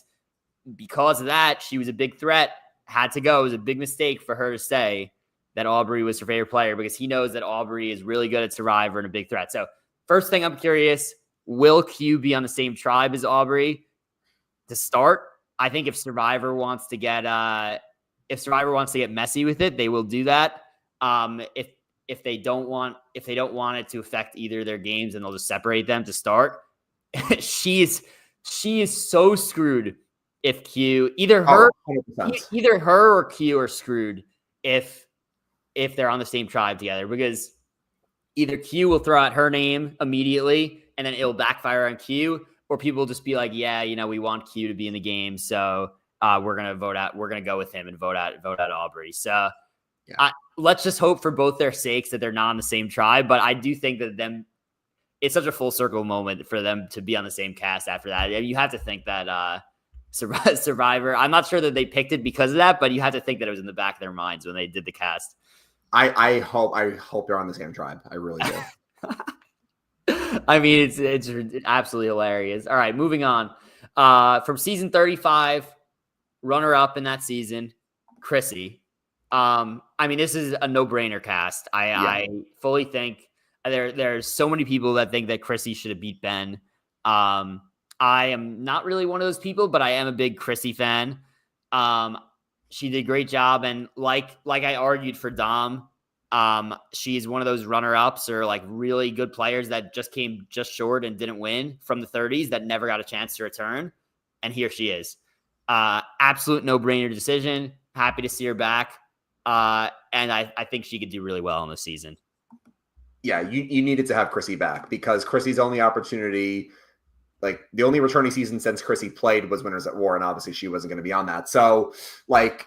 because of that, she was a big threat, had to go. It was a big mistake for her to say that Aubry was her favorite player because he knows that Aubry is really good at Survivor and a big threat. So first thing I'm curious, will Q be on the same tribe as Aubry to start? I think if Survivor wants to get messy with it, they will do that. If they don't want it to affect either of their games, and they'll just separate them to start. she is so screwed if Q either her or Q are screwed if they're on the same tribe together, because either Q will throw out her name immediately and then it'll backfire on Q, or people will just be like, yeah, we want Q to be in the game, so we're gonna go with him and vote out Aubry. So let's just hope for both their sakes that they're not on the same tribe. But I do think that it's such a full circle moment for them to be on the same cast after that. You have to think that Survivor, I'm not sure that they picked it because of that, but you have to think that it was in the back of their minds when they did the cast. I hope they're on the same tribe. I really do. I mean, it's absolutely hilarious. All right, moving on. From season 35, runner-up in that season, Chrissy. I mean, this is a no-brainer cast. I fully think there's so many people that think that Chrissy should have beat Ben. I am not really one of those people, but I am a big Chrissy fan. She did a great job, and like I argued for Dom, she's one of those runner-ups or like really good players that just came just short and didn't win from the 30s that never got a chance to return, and here she is. Absolute no-brainer decision. Happy to see her back, and I think she could do really well in this season. Yeah, you needed to have Chrissy back because Chrissy's only opportunity, like the only returning season since Chrissy played was Winners at War, and obviously she wasn't going to be on that. So like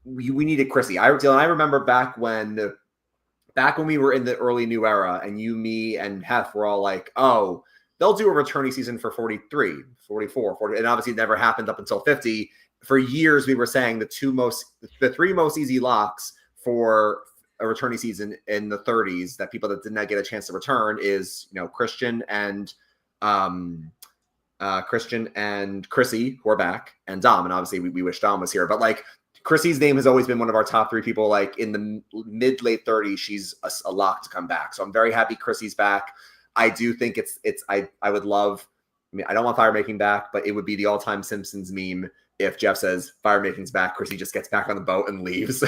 we needed Chrissy. I remember back when we were in the early new era and you, me, and Hef were all like, oh, they'll do a returning season for 43, 44, 40. And obviously it never happened up until 50. For years, we were saying the three most easy locks for a returning season in the 30s that people that did not get a chance to return is, Christian and Chrissy, who are back, and Dom. And obviously we wish Dom was here, but like Chrissy's name has always been one of our top three people. Like in the mid-late 30s, she's a lock to come back. So I'm very happy Chrissy's back. I do think I would love, I mean, I don't want Fire Making back, but it would be the all-time Simpsons meme if Jeff says Fire Making's back, Chrissy just gets back on the boat and leaves.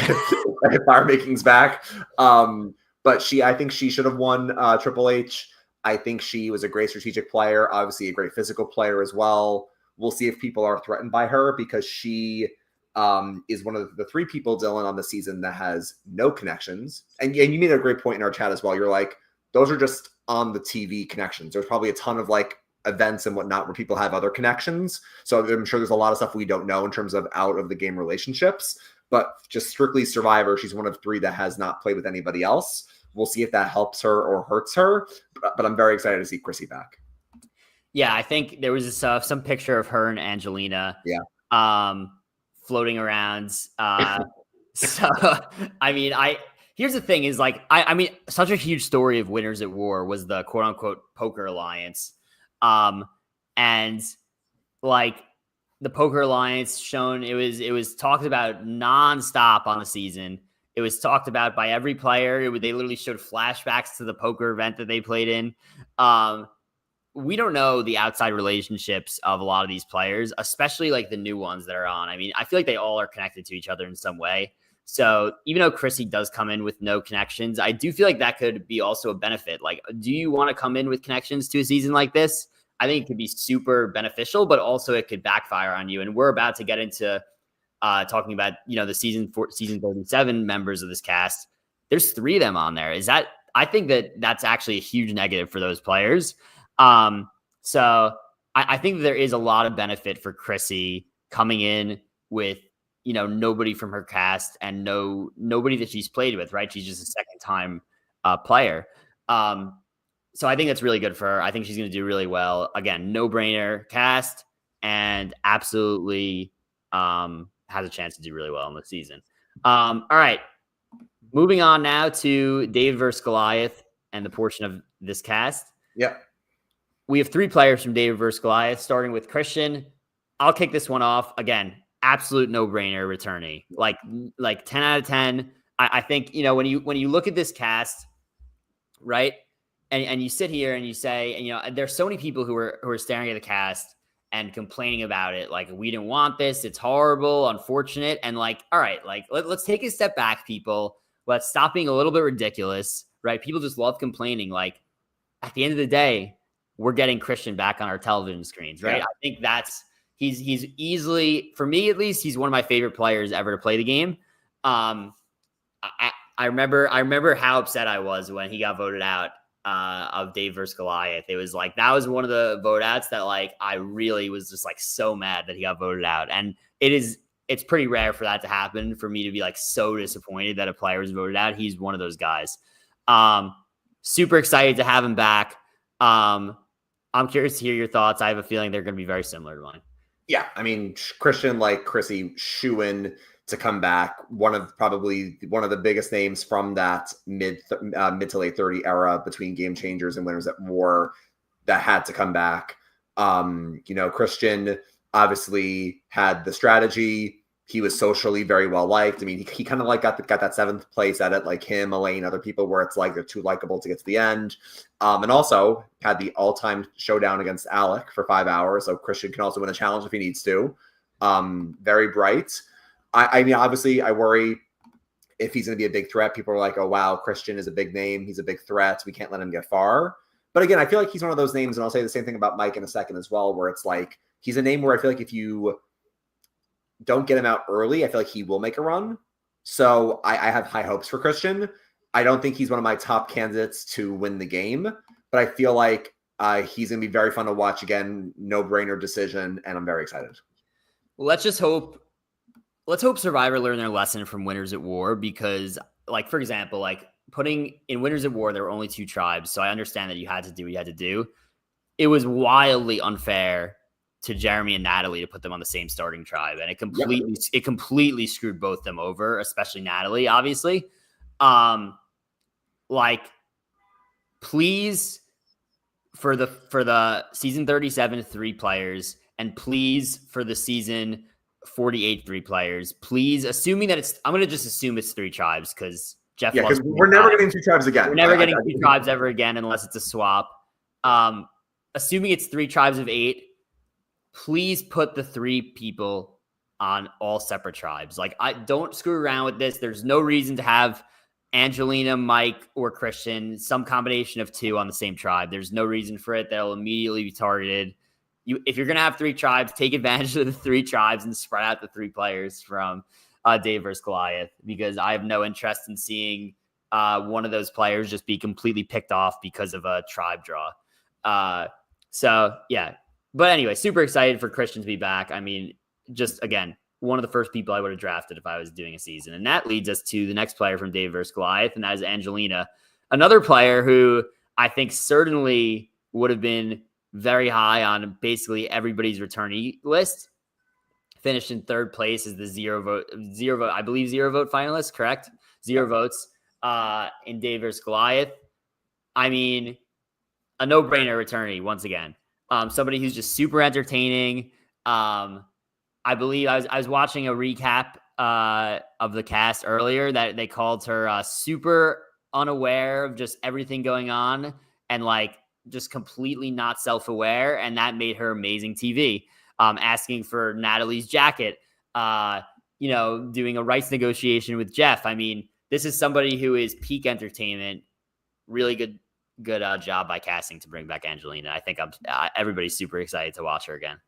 Fire Making's back. But I think she should have won Triple H. I think she was a great strategic player, obviously a great physical player as well. We'll see if people are threatened by her because she is one of the three people, Dylan, on the season that has no connections. And you made a great point in our chat as well. You're like, those are just on the TV connections. There's probably a ton of like events and whatnot where people have other connections. So I'm sure there's a lot of stuff we don't know in terms of out of the game relationships, but just strictly Survivor, she's one of three that has not played with anybody else. We'll see if that helps her or hurts her, but I'm very excited to see Chrissy back. Yeah, I think there was some picture of her and Angelina floating around. So, I mean, here's the thing is like, I mean, such a huge story of Winners at War was the quote unquote poker alliance. And like the poker alliance shown, it was talked about nonstop on the season. It was talked about by every player. They literally showed flashbacks to the poker event that they played in. We don't know the outside relationships of a lot of these players, especially like the new ones that are on. I mean, I feel like they all are connected to each other in some way. So even though Chrissy does come in with no connections, I do feel like that could be also a benefit. Like, do you want to come in with connections to a season like this? I think it could be super beneficial, but also it could backfire on you. And we're about to get into talking about, the season 37 members of this cast. There's 3 of them on there. I think that that's actually a huge negative for those players. So I think there is a lot of benefit for Chrissy coming in with, nobody from her cast and nobody that she's played with, right? She's just a second time player. So I think that's really good for her. I think she's going to do really well. Again, no brainer cast, and absolutely has a chance to do really well in the season. All right. Moving on now to David versus Goliath and the portion of this cast. Yep. We have 3 players from David versus Goliath, starting with Christian. I'll kick this one off. Again, absolute no-brainer returnee. Like 10 out of 10. I think, when you look at this cast, right? And you sit here and you say, and there's so many people who are staring at the cast and complaining about it. Like, we didn't want this. It's horrible, unfortunate. And all right, let's take a step back, people. Let's stop being a little bit ridiculous, right? People just love complaining. Like, at the end of the day, we're getting Christian back on our television screens, right? Yeah. I think he's easily, for me at least, he's one of my favorite players ever to play the game. I remember how upset I was when he got voted out of Dave versus Goliath. It was that was one of the vote outs that I really was just so mad that he got voted out. And it's pretty rare for that to happen, for me to be so disappointed that a player was voted out. He's one of those guys. Super excited to have him back. I'm curious to hear your thoughts. I have a feeling they're going to be very similar to mine. Yeah. I mean, Christian, like Chrissy, shoo-in to come back. Probably one of the biggest names from that mid to late 30 era between Game Changers and Winners at War that had to come back. Christian obviously had the strategy. He was socially very well liked. I mean, he kind of got that 7th place at it, like him, Elaine, other people, where it's they're too likable to get to the end. And also had the all-time showdown against Alec for 5 hours. So Christian can also win a challenge if he needs to. Very bright. I mean, obviously, I worry if he's going to be a big threat. People are like, oh, wow, Christian is a big name. He's a big threat. We can't let him get far. But again, I feel like he's one of those names, and I'll say the same thing about Mike in a second as well, where it's he's a name where I feel like if you don't get him out early, I feel like he will make a run. So I have high hopes for Christian. I don't think he's one of my top candidates to win the game, but I feel like he's going to be very fun to watch again. No-brainer decision, and I'm very excited. Let's hope Survivor learned their lesson from Winners at War, because, for example, putting in Winners at War, there were only 2 tribes, so I understand that you had to do what you had to do. It was wildly unfair to Jeremy and Natalie to put them on the same starting tribe, and it completely screwed both them over, especially Natalie, obviously. Please, for the season 37 3 players, and please for the season 48 3 players, please, assuming that I'm going to just assume it's 3 tribes, because Jeff, because we're never getting 2 tribes again. We're never getting 2 tribes ever again unless it's a swap. Assuming it's 3 tribes of 8. Please put the 3 people on all separate tribes. I don't screw around with this. There's no reason to have Angelina, Mike, or Christian, some combination of 2 on the same tribe. There's no reason for it. They'll immediately be targeted. If you're going to have 3 tribes, take advantage of the 3 tribes and spread out the 3 players from Dave versus Goliath, because I have no interest in seeing one of those players just be completely picked off because of a tribe draw. So, yeah. But anyway, super excited for Christian to be back. I mean, just, again, one of the first people I would have drafted if I was doing a season. And that leads us to the next player from Dave vs. Goliath, and that is Angelina. Another player who I think certainly would have been very high on basically everybody's returnee list. Finished in 3rd place as the zero vote finalist, correct? 0 votes in Dave vs. Goliath. I mean, a no-brainer returnee once again. Somebody who's just super entertaining. I believe I was watching a recap of the cast earlier that they called her super unaware of just everything going on, and just completely not self-aware, and that made her amazing TV. Asking for Natalie's jacket, doing a rights negotiation with Jeff. I mean, this is somebody who is peak entertainment. Really good job by casting to bring back Angelina. I think everybody's super excited to watch her again.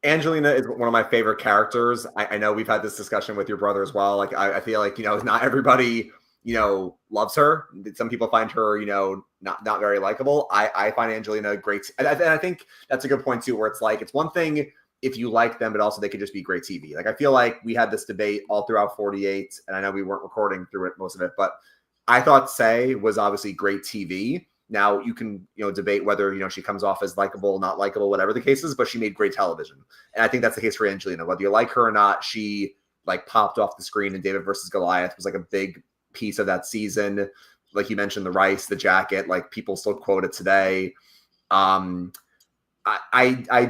Angelina is one of my favorite characters. I know we've had this discussion with your brother as well. I feel like, not everybody loves her. Some people find her, not very likable. I find Angelina great. And I think that's a good point too, where it's like, it's one thing if you like them, but also they could just be great TV. Like, I feel like we had this debate all throughout 48, and I know we weren't recording through it, most of it, but I thought Say was obviously great TV. Now you can, debate whether, she comes off as likable, not likable, whatever the case is, but she made great television. And I think that's the case for Angelina. Whether you like her or not, she like popped off the screen, and David versus Goliath was like a big piece of that season. Like you mentioned, the rice, the jacket, like people still quote it today. I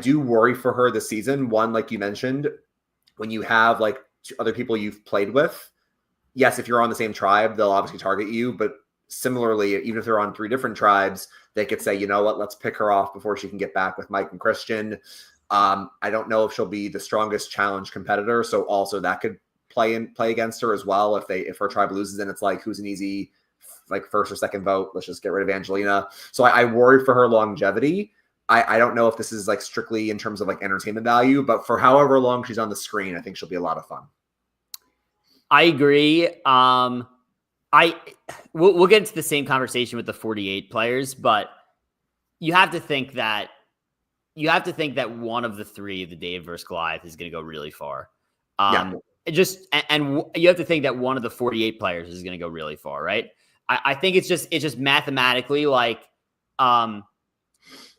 do worry for her this season. One, like you mentioned, when you have like other people you've played with, yes, if you're on the same tribe, they'll obviously target you. But similarly, even if they're on 3 different tribes, they could say, you know what, let's pick her off before she can get back with Mike and Christian. I don't know if she'll be the strongest challenge competitor. So also that could play against her as well. If her tribe loses, then it's like, who's an easy like first or second vote? Let's just get rid of Angelina. So I worry for her longevity. I don't know if this is like strictly in terms of like entertainment value, but for however long she's on the screen, I think she'll be a lot of fun. I agree. We'll get into the same conversation with the 48 players, but you have to think that one of the 3 of the Dave versus Goliath is going to go really far. And you have to think that one of the 48 players is going to go really far, right? I think it's just mathematically like,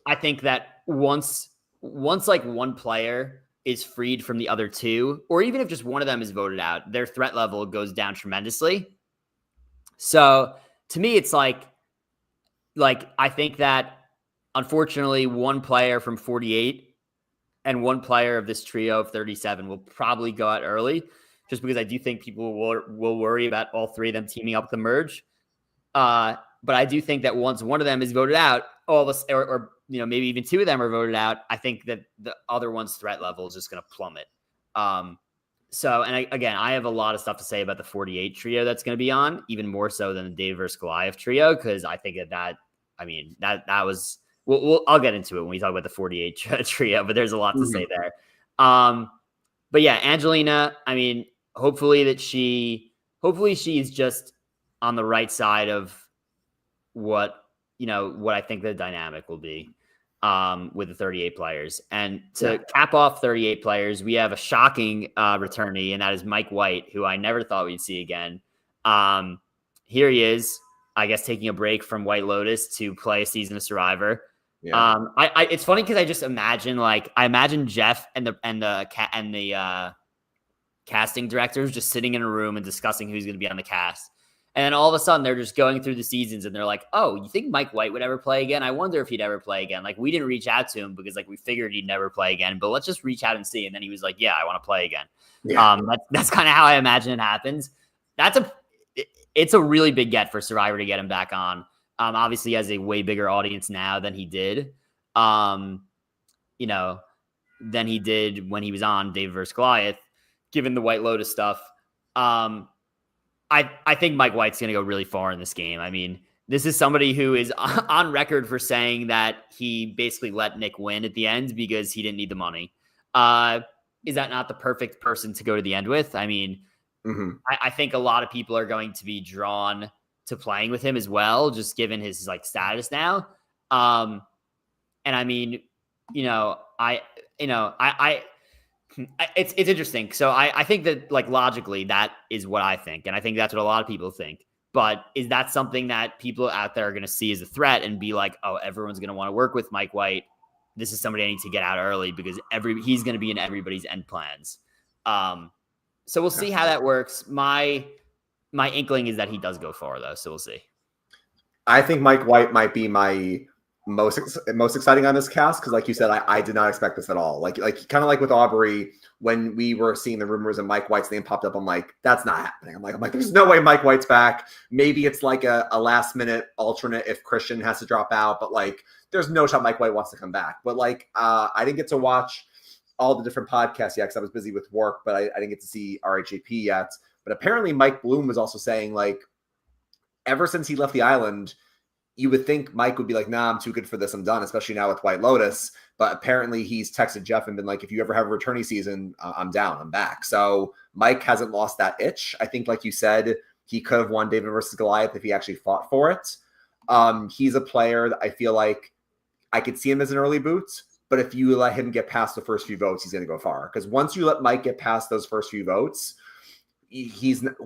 I think that once like one player is freed from the other 2, or even if just one of them is voted out, their threat level goes down tremendously. So to me, it's like I think that unfortunately one player from 48 and one player of this trio of 37 will probably go out early, just because I do think people will worry about all 3 of them teaming up with the merge. But I do think that once one of them is voted out, all of us, or maybe even 2 of them are voted out, I think that the other one's threat level is just going to plummet. Again, I have a lot of stuff to say about the 48 trio that's going to be on, even more so than the Dave versus Goliath trio, because I think that was. I'll get into it when we talk about the 48 trio, but there's a lot to say there. But yeah, Angelina, I mean, hopefully she's just on the right side of what I think the dynamic will be with the 38 players. And to cap off 38 players, we have a shocking returnee, and that is Mike White, who I never thought we'd see again. Here he is, I guess, taking a break from White Lotus to play a season of Survivor. Yeah. It's funny because I just imagine Jeff and the casting directors just sitting in a room and discussing who's going to be on the cast. And then all of a sudden they're just going through the seasons and they're like, oh, you think Mike White would ever play again? I wonder if he'd ever play again. Like, we didn't reach out to him because we figured he'd never play again, but let's just reach out and see. And then he was like, yeah, I want to play again. Yeah. That's kind of how I imagine it happens. It's a really big get for Survivor to get him back on. Obviously he has a way bigger audience now than he did, than he did when he was on Dave vs. Goliath, given the White Lotus stuff. I think Mike White's going to go really far in this game. I mean, this is somebody who is on record for saying that he basically let Nick win at the end because he didn't need the money. Is that not the perfect person to go to the end with? I mean, I think a lot of people are going to be drawn to playing with him as well, just given his status now. And I mean, it's interesting. So I think that logically that is what I think. And I think that's what a lot of people think, but is that something that people out there are going to see as a threat and be like, oh, everyone's going to want to work with Mike White. This is somebody I need to get out early because he's going to be in everybody's end plans. So we'll see how that works. My inkling is that he does go far though. So we'll see. I think Mike White might be my most exciting on this cast because, like you said, I did not expect this at all. Like kind of like with Aubry, when we were seeing the rumors and Mike White's name popped up, I'm like, that's not happening. I'm like, there's no way Mike White's back. Maybe it's like a last minute alternate if Christian has to drop out, but there's no shot Mike White wants to come back. But I didn't get to watch all the different podcasts yet because I was busy with work, but I didn't get to see RHAP yet. But apparently Mike Bloom was also saying ever since he left the island, you would think Mike would be like, nah, I'm too good for this. I'm done, especially now with White Lotus. But apparently he's texted Jeff and been like, if you ever have a returnee season, I'm down. I'm back. So Mike hasn't lost that itch. I think, like you said, he could have won David versus Goliath if he actually fought for it. He's a player that I feel like I could see him as an early boot, but if you let him get past the first few votes, he's going to go far. Because once you let Mike get past those first few votes,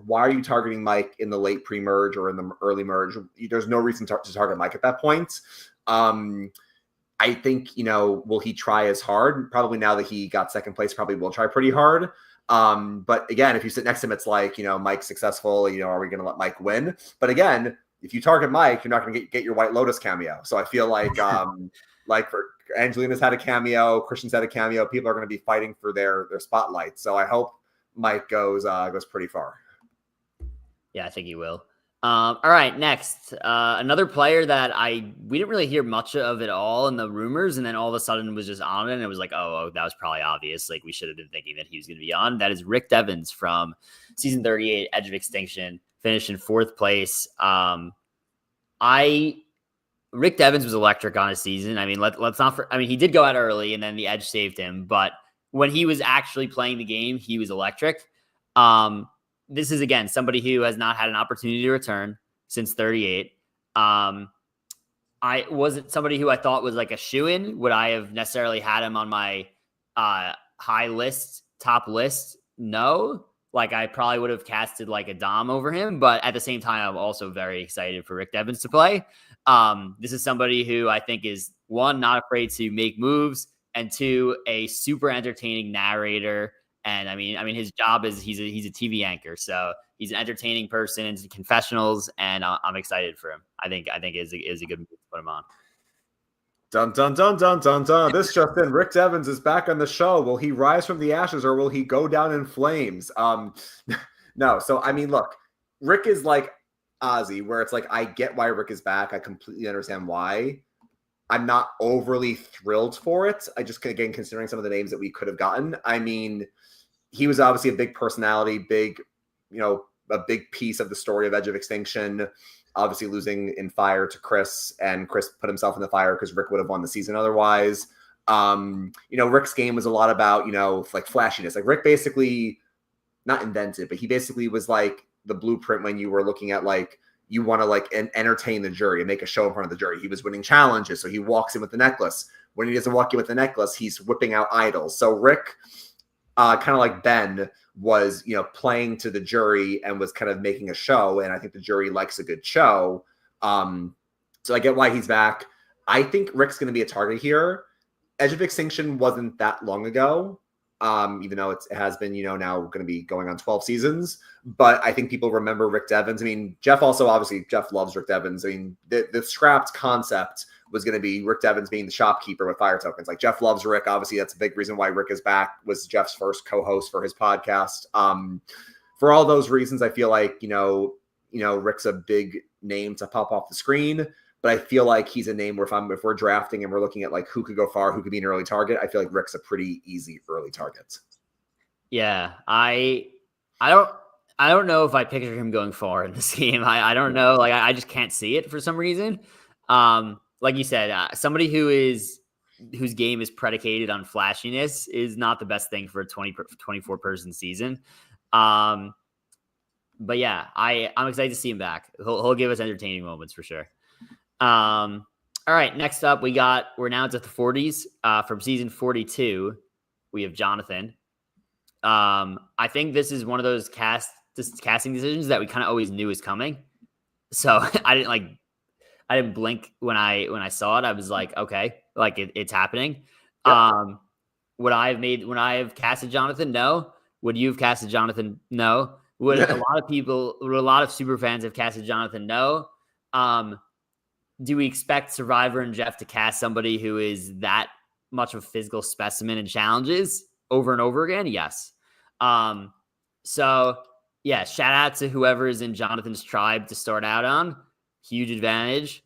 why are you targeting Mike in the late pre-merge or in the early merge? There's no reason to target Mike at that point. I think, will he try as hard? Probably now that he got second place, probably will try pretty hard. But again, if you sit next to him, it's like, Mike's successful, are we going to let Mike win? But again, if you target Mike, you're not going to get your White Lotus cameo. So I feel like, like for Angelina's had a cameo, Christian's had a cameo, people are going to be fighting for their spotlight. So I hope Mike goes pretty far. Yeah, I think he will. All right, next, another player that we didn't really hear much of at all in the rumors, and then all of a sudden was just on it, and it was like, oh, that was probably obvious. Like, we should have been thinking that he was going to be on. That is Rick Devens from season 38, Edge of Extinction, finished in 4th place. Rick Devens was electric on his season. I mean, let's not. He did go out early, and then the Edge saved him, but when he was actually playing the game, he was electric. This is, again, somebody who has not had an opportunity to return since 38. I wasn't somebody who I thought was like a shoo-in. Would I have necessarily had him on my top list? No. Like, I probably would have casted like a Dom over him. But at the same time, I'm also very excited for Rick Devens to play. This is somebody who I think is, 1, not afraid to make moves, and 2, a super entertaining narrator. And I mean, his job is he's a TV anchor, so he's an entertaining person in confessionals, and I'm excited for him. I think it is a good move to put him on. Dun dun dun dun dun dun. This just in: Rick Devens is back on the show. Will he rise from the ashes, or will he go down in flames? No. So I mean, look, Rick is like Ozzy, where it's like I get why Rick is back. I completely understand why. I'm not overly thrilled for it. I just, again, considering some of the names that we could have gotten. I mean, he was obviously a big personality, a big piece of the story of Edge of Extinction, obviously losing in fire to Chris, and Chris put himself in the fire because Rick would have won the season otherwise. Rick's game was a lot about, like flashiness. Like Rick basically not invented, but he basically was like the blueprint when you were looking at like, you want to like entertain the jury and make a show in front of the jury. He was winning challenges. So he walks in with the necklace. When he doesn't walk in with the necklace, he's whipping out idols. So Rick, kind of like Ben, was, playing to the jury and was kind of making a show. And I think the jury likes a good show. So I get why he's back. I think Rick's going to be a target here. Edge of Extinction wasn't that long ago. Even though it has been, now going to be going on 12 seasons. But I think people remember Rick Devens. I mean, Jeff loves Rick Devens. I mean, the scrapped concept was going to be Rick Devens being the shopkeeper with fire tokens. Like, Jeff loves Rick. Obviously, that's a big reason why Rick is back, was Jeff's first co-host for his podcast. For all those reasons, I feel like, Rick's a big name to pop off the screen. But I feel like he's a name where if we're drafting and we're looking at like who could go far, who could be an early target, I feel like Rick's a pretty easy early target. Yeah, I don't know if I picture him going far in this game. I don't know. Like, I just can't see it for some reason. Like you said, somebody whose game is predicated on flashiness is not the best thing for a 24 person season. But yeah, I'm excited to see him back. He'll give us entertaining moments for sure. All right, next up, we're now into the 40s. From season 42, we have Jonathan. I think this is one of those casting decisions that we kind of always knew was coming. So I didn't blink when I saw it. I was like, okay, like it's happening. Yep. Would I have casted Jonathan? No. Would you have casted Jonathan? No. Would a lot of super fans have casted Jonathan? No. Do we expect Survivor and Jeff to cast somebody who is that much of a physical specimen in challenges over and over again? Yes. So yeah, shout out to whoever is in Jonathan's tribe to start out on. Huge advantage.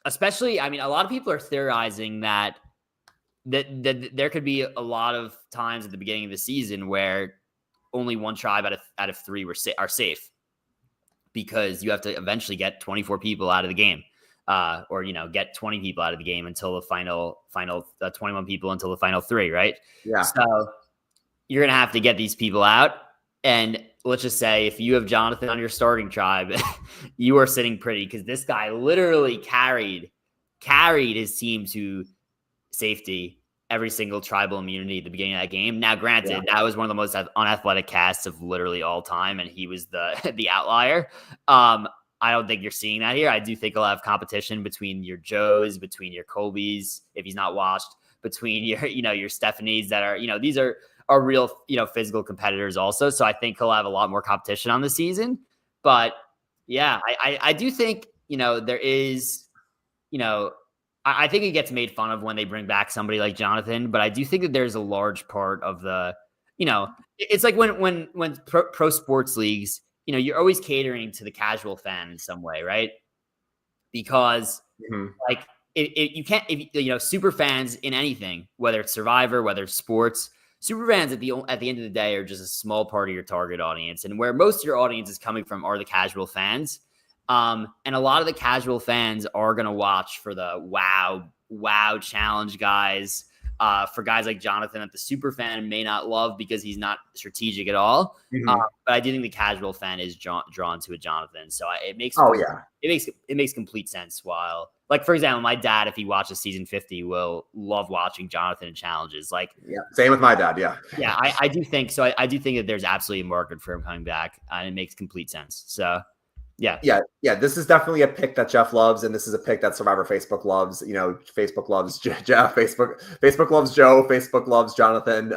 Especially, I mean, a lot of people are theorizing that there could be a lot of times at the beginning of the season where only one tribe out of 3 are safe, because you have to eventually get 24 people out of the game, or get 20 people out of the game until the final 21 people until the final 3, right? Yeah. So you're gonna have to get these people out, and let's just say if you have Jonathan on your starting tribe, you are sitting pretty because this guy literally carried his team to safety every single tribal immunity at the beginning of that game. Now, granted, that was one of the most unathletic casts of literally all time, and he was the outlier. I don't think you're seeing that here. I do think he'll have competition between your Joes, between your Colbys, if he's not washed, between your Stephenies that are, these are real, physical competitors also. So I think he'll have a lot more competition on the season. But yeah, I do think, there is, I think it gets made fun of when they bring back somebody like Jonathan, but I do think that there's a large part of the, it's like when pro sports leagues, you're always catering to the casual fan in some way, right? Because like you can't, super fans in anything, whether it's Survivor, whether it's sports, super fans at the end of the day are just a small part of your target audience, and where most of your audience is coming from are the casual fans. And a lot of the casual fans are going to watch for the wow challenge guys, for guys like Jonathan that the super fan may not love because he's not strategic at all. But I do think the casual fan is drawn to a Jonathan. So it makes complete sense. While, like, for example, my dad, if he watches season 50, will love watching Jonathan in challenges. Like, same with my dad. Yeah. I do think so. I do think that there's absolutely a market for him coming back, and it makes complete sense. So. Yeah. This is definitely a pick that Jeff loves, and this is a pick that Survivor Facebook loves. Facebook loves Jeff. Facebook loves Joe. Facebook loves Jonathan.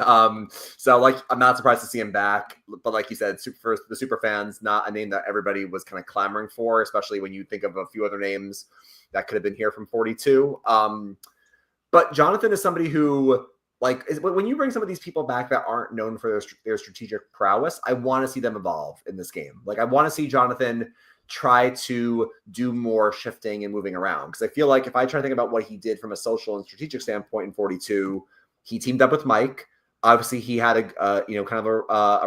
So like, I'm not surprised to see him back. But like you said, the super fans, not a name that everybody was kind of clamoring for, especially when you think of a few other names that could have been here from 42. But Jonathan is somebody who, like, when you bring some of these people back that aren't known for their strategic prowess, I want to see them evolve in this game. Like, I want to see Jonathan try to do more shifting and moving around. Because I feel like if I try to think about what he did from a social and strategic standpoint in 42, he teamed up with Mike. Obviously, he had a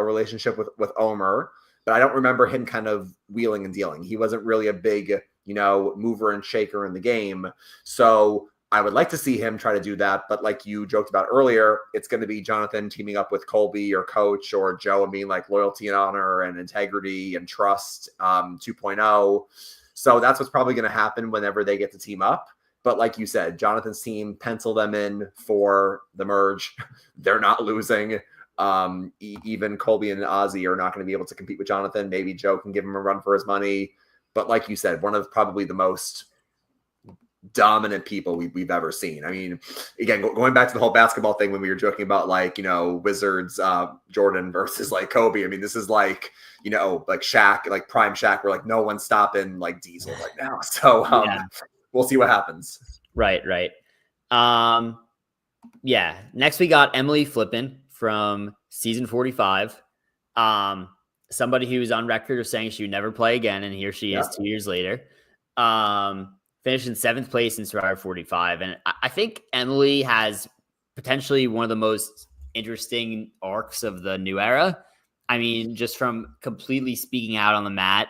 relationship with Omer, but I don't remember him kind of wheeling and dealing. He wasn't really a big, mover and shaker in the game. So I would like to see him try to do that. But like you joked about earlier, it's going to be Jonathan teaming up with Colby or Coach or Joe and being like loyalty and honor and integrity and trust 2.0. So that's what's probably going to happen whenever they get to team up. But like you said, Jonathan's team, pencil them in for the merge. They're not losing. Even Colby and Ozzy are not going to be able to compete with Jonathan. Maybe Joe can give him a run for his money. But like you said, one of probably the most dominant people we've ever seen. I mean, again, going back to the whole basketball thing when we were joking about like, Wizards, Jordan versus like Kobe. I mean, this is like, like Shaq, like prime Shaq, where like no one's stopping like Diesel right now. So we'll see what happens. Right. Next we got Emily Flippen from season 45. Somebody who's on record of saying she would never play again, and here she is 2 years later. Finished in 7th place in Survivor 45. And I think Emily has potentially one of the most interesting arcs of the new era. I mean, just from completely speaking out on the mat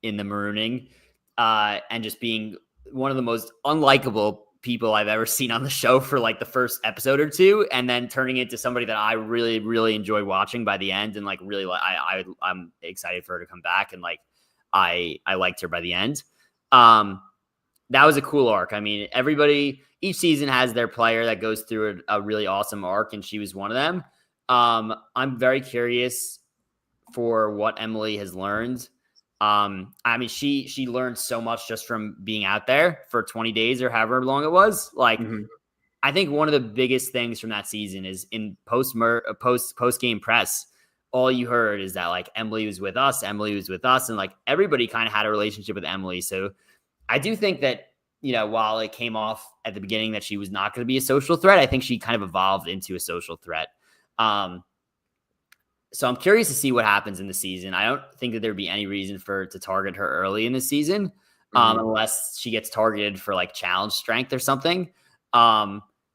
in the marooning, and just being one of the most unlikable people I've ever seen on the show for like the first episode or two, and then turning into somebody that I really, really enjoy watching by the end. And like, really, I'm excited for her to come back. And like, I liked her by the end. That was a cool arc. I mean, each season has their player that goes through a really awesome arc, and she was one of them. I'm very curious for what Emily has learned. I mean, she learned so much just from being out there for 20 days or however long it was. Like, I think one of the biggest things from that season is in post game press, all you heard is that like Emily was with us, and like everybody kind of had a relationship with Emily. So I do think that, while it came off at the beginning that she was not going to be a social threat, I think she kind of evolved into a social threat. So I'm curious to see what happens in the season. I don't think that there'd be any reason for her to target her early in the season, unless she gets targeted for like challenge strength or something.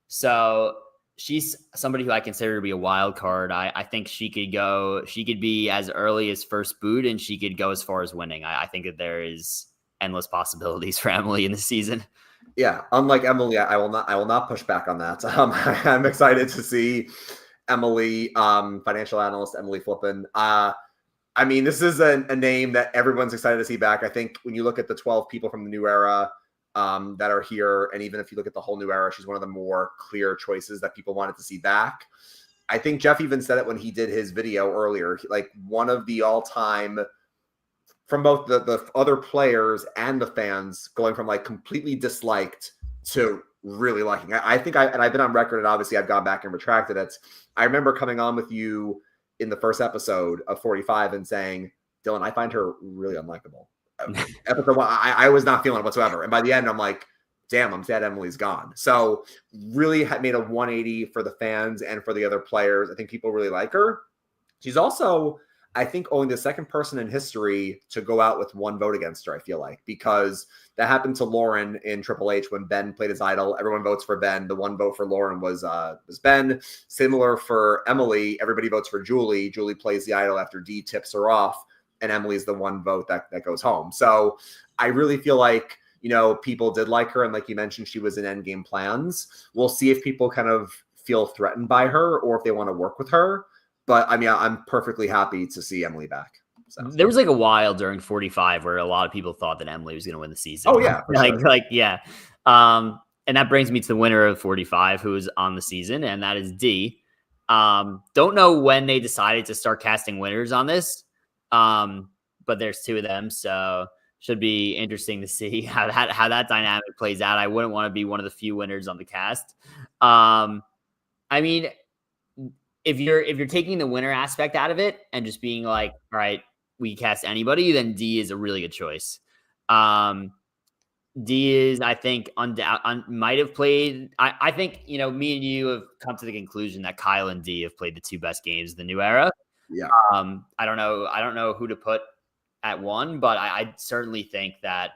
So she's somebody who I consider to be a wild card. I think she could be as early as first boot, and she could go as far as winning. I think that there is endless possibilities for Emily in the season. Yeah, unlike Emily, I will not push back on that. I'm excited to see Emily, financial analyst Emily Flippen. I mean, this is a name that everyone's excited to see back. I think when you look at the 12 people from the new era that are here, and even if you look at the whole new era, she's one of the more clear choices that people wanted to see back. I think Jeff even said it when he did his video earlier, like one of the all-time, from both the other players and the fans, going from like completely disliked to really liking. I think and I've been on record, and obviously I've gone back and retracted it. I remember coming on with you in the first episode of 45 and saying, Dylan, I find her really unlikable. Episode one, I was not feeling it whatsoever. And by the end, I'm like, damn, I'm sad Emily's gone. So really made a 180 for the fans and for the other players. I think people really like her. She's also, I think, only the second person in history to go out with one vote against her, I feel like, because that happened to Lauren in Triple H when Ben played his idol. Everyone votes for Ben. The one vote for Lauren was Ben. Similar for Emily. Everybody votes for Julie. Julie plays the idol after Dee tips her off, and Emily's the one vote that goes home. So I really feel like, you know, people did like her. And like you mentioned, she was in endgame plans. We'll see if people kind of feel threatened by her or if they want to work with her. But I mean, I'm perfectly happy to see Emily back. So. There was like a while during 45 where a lot of people thought that Emily was going to win the season. Oh yeah. Yeah. And that brings me to the winner of 45, who is on the season, and that is Dee. Don't know when they decided to start casting winners on this. But there's two of them. So should be interesting to see how that dynamic plays out. I wouldn't want to be one of the few winners on the cast. I mean, if you're taking the winner aspect out of it and just being like, all right, we cast anybody, then Dee is a really good choice. Dee is, I think, might have played. I think, you know, me and you have come to the conclusion that Kyle and Dee have played the two best games of the new era. Yeah. I don't know who to put at one, but I certainly think that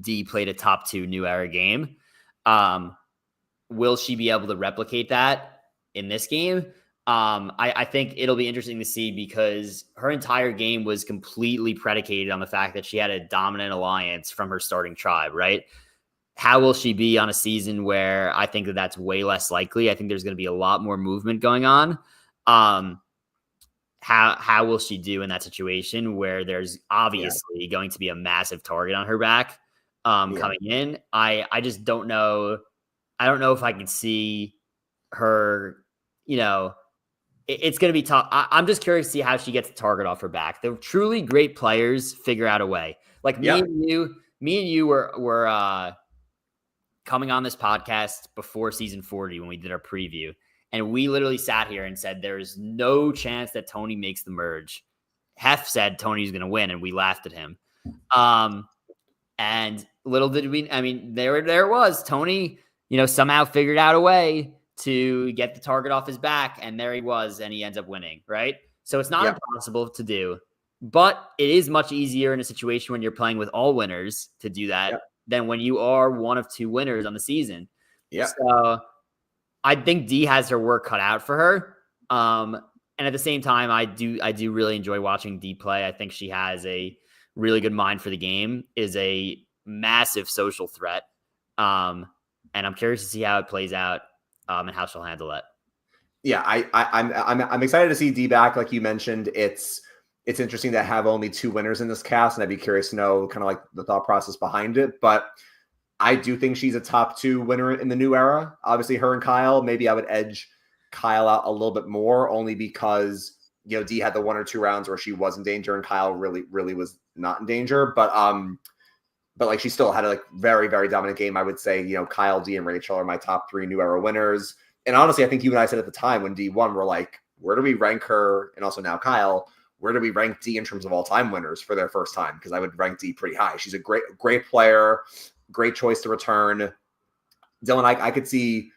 Dee played a top 2 new era game. Will she be able to replicate that in this game? I think it'll be interesting to see, because her entire game was completely predicated on the fact that she had a dominant alliance from her starting tribe, right? How will she be on a season where I think that that's way less likely? I think there's going to be a lot more movement going on. How will she do in that situation where there's obviously going to be a massive target on her back coming in? I just don't know. I don't know if I can see her, you know, it's going to be tough. I'm just curious to see how she gets the target off her back. The truly great players figure out a way. Like me and you were coming on this podcast before season 40 when we did our preview. And we literally sat here and said, there's no chance that Tony makes the merge. Hef said Tony's going to win, and we laughed at him. And little did we, I mean, there it was. Tony, you know, somehow figured out a way to get the target off his back, and there he was, and he ends up winning, right? So it's not impossible to do, but it is much easier in a situation when you're playing with all winners to do that than when you are one of 2 winners on the season. Yeah. So I think Dee has her work cut out for her. And at the same time, I do really enjoy watching Dee play. I think she has a really good mind for the game, is a massive social threat. And I'm curious to see how it plays out. And how she'll handle it. Yeah, I'm excited to see Dee back. Like you mentioned, it's interesting to have only 2 winners in this cast, and I'd be curious to know kind of like the thought process behind it. But I do think she's a top 2 winner in the new era. Obviously, her and Kyle. Maybe I would edge Kyle out a little bit more, only because, you know, Dee had the 1 or 2 rounds where she was in danger, and Kyle really was not in danger. But like she still had a like very, very dominant game. I would say, you know, Kyle, Dee, and Rachel are my top 3 new era winners. And honestly, I think you and I said at the time when Dee won, we're like, where do we rank her? And also now Kyle, where do we rank Dee in terms of all-time winners for their first time? Because I would rank Dee pretty high. She's a great player, great choice to return. Dylan, I could see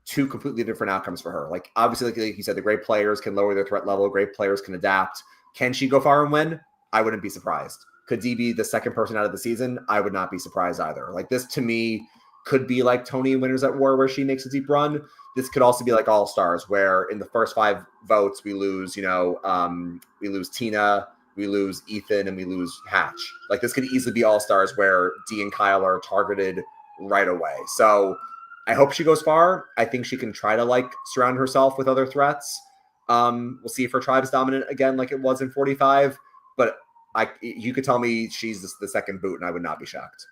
2 completely different outcomes for her. Like, obviously, like you said, the great players can lower their threat level. Great players can adapt. Can she go far and win? I wouldn't be surprised. Could Dee be the second person out of the season? I would not be surprised either. Like, this to me could be like Tony and Winners at War, where she makes a deep run. This could also be like All Stars, where in the first 5 votes we lose, you know, we lose Tina, we lose Ethan, and we lose Hatch. Like, this could easily be All Stars where Dee and Kyle are targeted right away. So I hope she goes far. I think she can try to like surround herself with other threats. We'll see if her tribe's dominant again like it was in 45. But you could tell me she's the second boot, and I would not be shocked.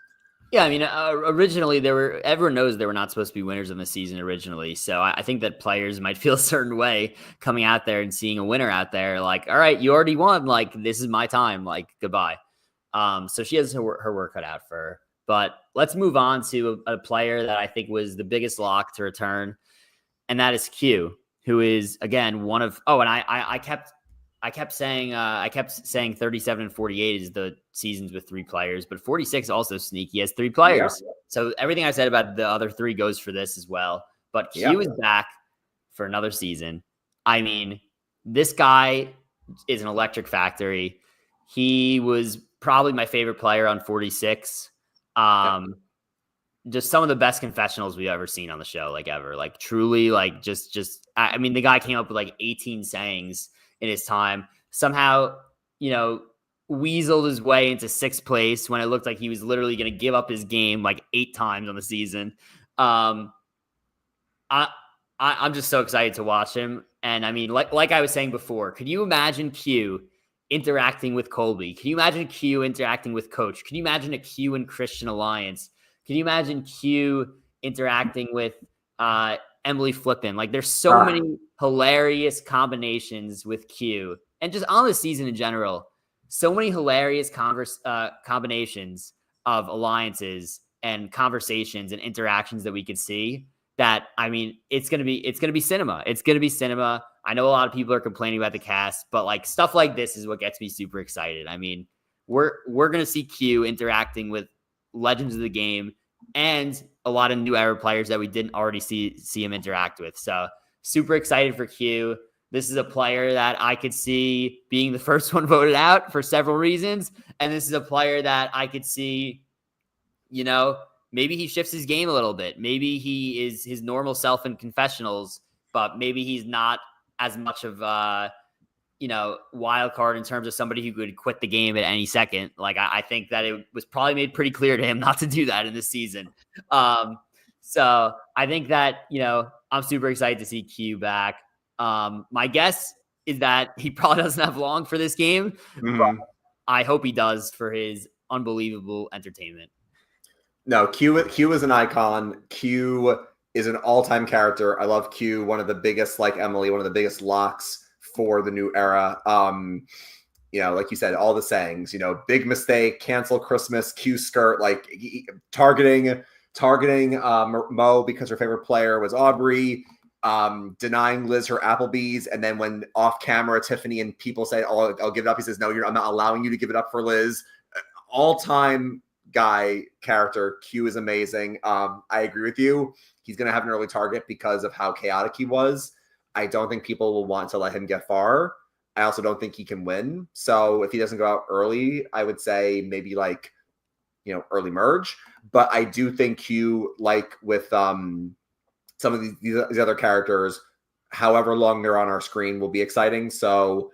Yeah, I mean, originally everyone knows they were not supposed to be winners in the season originally. So I think that players might feel a certain way coming out there and seeing a winner out there. Like, all right, you already won. Like, this is my time. Like, goodbye. So she has her work cut out for her. But let's move on to a player that I think was the biggest lock to return, and that is Q, who is again one of. Oh, and I kept saying 37 and 48 is the seasons with 3 players, but 46 also sneaky. He has 3 players. Yeah. So everything I said about the other 3 goes for this as well. But Q is back for another season. I mean, this guy is an electric factory. He was probably my favorite player on 46. Just some of the best confessionals we've ever seen on the show, like ever. Like truly, like just I mean, the guy came up with like 18 sayings in his time. Somehow, weaseled his way into 6th place when it looked like he was literally going to give up his game like 8 times on the season. I'm just so excited to watch him. And I mean, like I was saying before, could you imagine Q interacting with Colby? Can you imagine Q interacting with Coach? Can you imagine a Q and Christian alliance? Can you imagine Q interacting with Emily Flippen? Like, there's so many hilarious combinations with Q, and just on the season in general, so many hilarious combinations of alliances and conversations and interactions that we could see. That, I mean, it's gonna be cinema. It's gonna be cinema. I know a lot of people are complaining about the cast, but like stuff like this is what gets me super excited. I mean, we're gonna see Q interacting with legends of the game and a lot of new era players that we didn't already see him interact with. So super excited for Q. This is a player that I could see being the first one voted out for several reasons. And this is a player that I could see, maybe he shifts his game a little bit. Maybe he is his normal self in confessionals, but maybe he's not as much of wild card in terms of somebody who could quit the game at any second. Like, I think that it was probably made pretty clear to him not to do that in this season. So I think that, I'm super excited to see Q back. My guess is that he probably doesn't have long for this game, but I hope he does for his unbelievable entertainment. No, Q is an icon. Q is an all-time character. I love Q, one of the biggest, like Emily, one of the biggest locks for the new era. Like you said, all the sayings, big mistake, cancel Christmas, Q skirt, like targeting Mo because her favorite player was Aubry, denying Liz her Applebee's. And then when off camera, Tiffany and people say, "Oh, I'll give it up," he says, "No, I'm not allowing you to give it up for Liz." All-time guy character. Q is amazing. I agree with you. He's going to have an early target because of how chaotic he was. I don't think people will want to let him get far. I also don't think he can win. So if he doesn't go out early, I would say maybe early merge. But I do think Q, like with some of these other characters, however long they're on our screen, will be exciting. So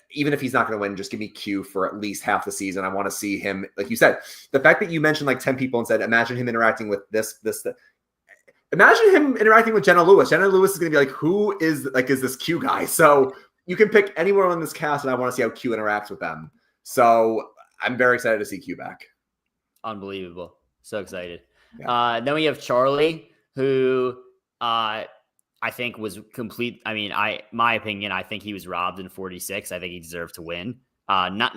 even if he's not going to win, just give me Q for at least half the season. I want to see him, like you said, the fact that you mentioned like 10 people and said, imagine him interacting with this. Imagine him interacting with Jenna Lewis. Jenna Lewis is going to be like, who is this Q guy? So you can pick anyone on this cast, and I want to see how Q interacts with them. So I'm very excited to see Q back. Unbelievable. So excited. Yeah. Then we have Charlie, who I think was complete. I mean, my opinion, I think he was robbed in 46. I think he deserved to win. Not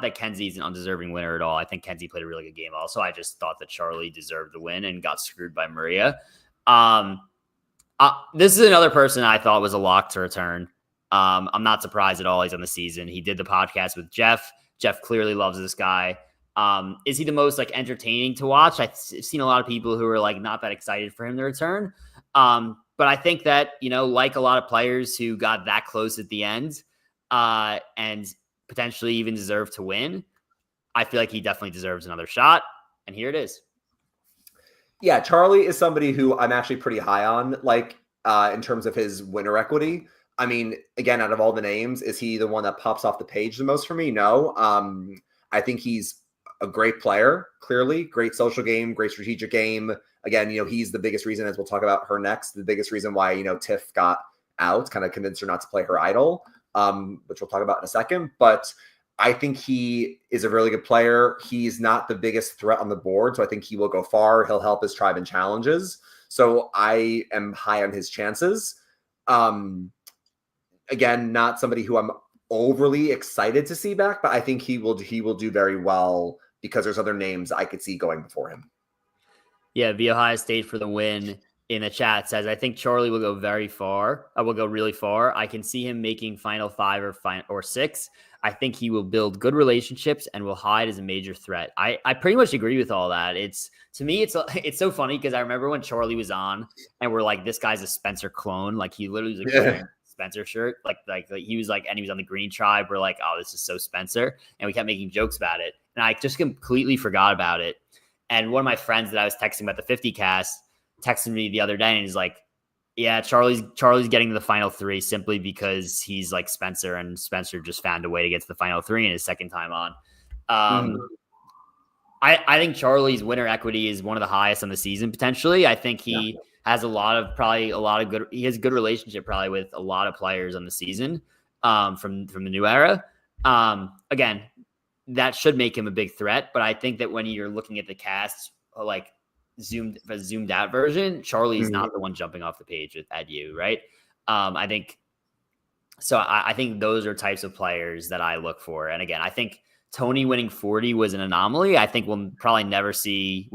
that Kenzie's an undeserving winner at all. I think Kenzie played a really good game also. I just thought that Charlie deserved the win and got screwed by Maria. This is another person I thought was a lock to return. I'm not surprised at all. He's on the season. He did the podcast with Jeff. Jeff clearly loves this guy. Is he the most entertaining to watch? I've seen a lot of people who are not that excited for him to return. But I think that, like a lot of players who got that close at the end and potentially even deserve to win, I feel like he definitely deserves another shot. And here it is. Yeah, Charlie is somebody who I'm actually pretty high on, in terms of his winner equity. I mean, again, out of all the names, is he the one that pops off the page the most for me? No. I think he's a great player, clearly. Great social game, great strategic game. Again, he's the biggest reason, as we'll talk about her next, the biggest reason why, Tiff got out, kind of convince her not to play her idol, which we'll talk about in a second. But I think he is a really good player. He's not the biggest threat on the board, so I think he will go far. He'll help his tribe in challenges. So I am high on his chances. Again, not somebody who I'm overly excited to see back, but I think he will do very well because there's other names I could see going before him. Yeah, the Ohio State for the win in the chat says, I think Charlie will go very far. I will go really far. I can see him making Final 5 or 6. I think he will build good relationships and will hide as a major threat. I pretty much agree with all that. To me, it's so funny because I remember when Charlie was on and we're like, this guy's a Spencer clone. Like he literally was like Spencer shirt. Like he was like, and he was on the Green Tribe. We're like, oh, this is so Spencer. And we kept making jokes about it. And I just completely forgot about it. And one of my friends that I was texting about the 50 cast texted me the other day and he's like, yeah, Charlie's getting to the final 3 simply because he's like Spencer, and Spencer just found a way to get to the final 3 in his second time on. I think Charlie's winner equity is one of the highest on the season potentially. I think he has a lot of good. He has a good relationship probably with a lot of players on the season from the new era. Again, that should make him a big threat, but I think that when you're looking at the cast, like zoomed out version, Charlie's not the one jumping off the page at you, right? I think those are types of players that I look for. And again, I think Tony winning 40 was an anomaly. I think we might never see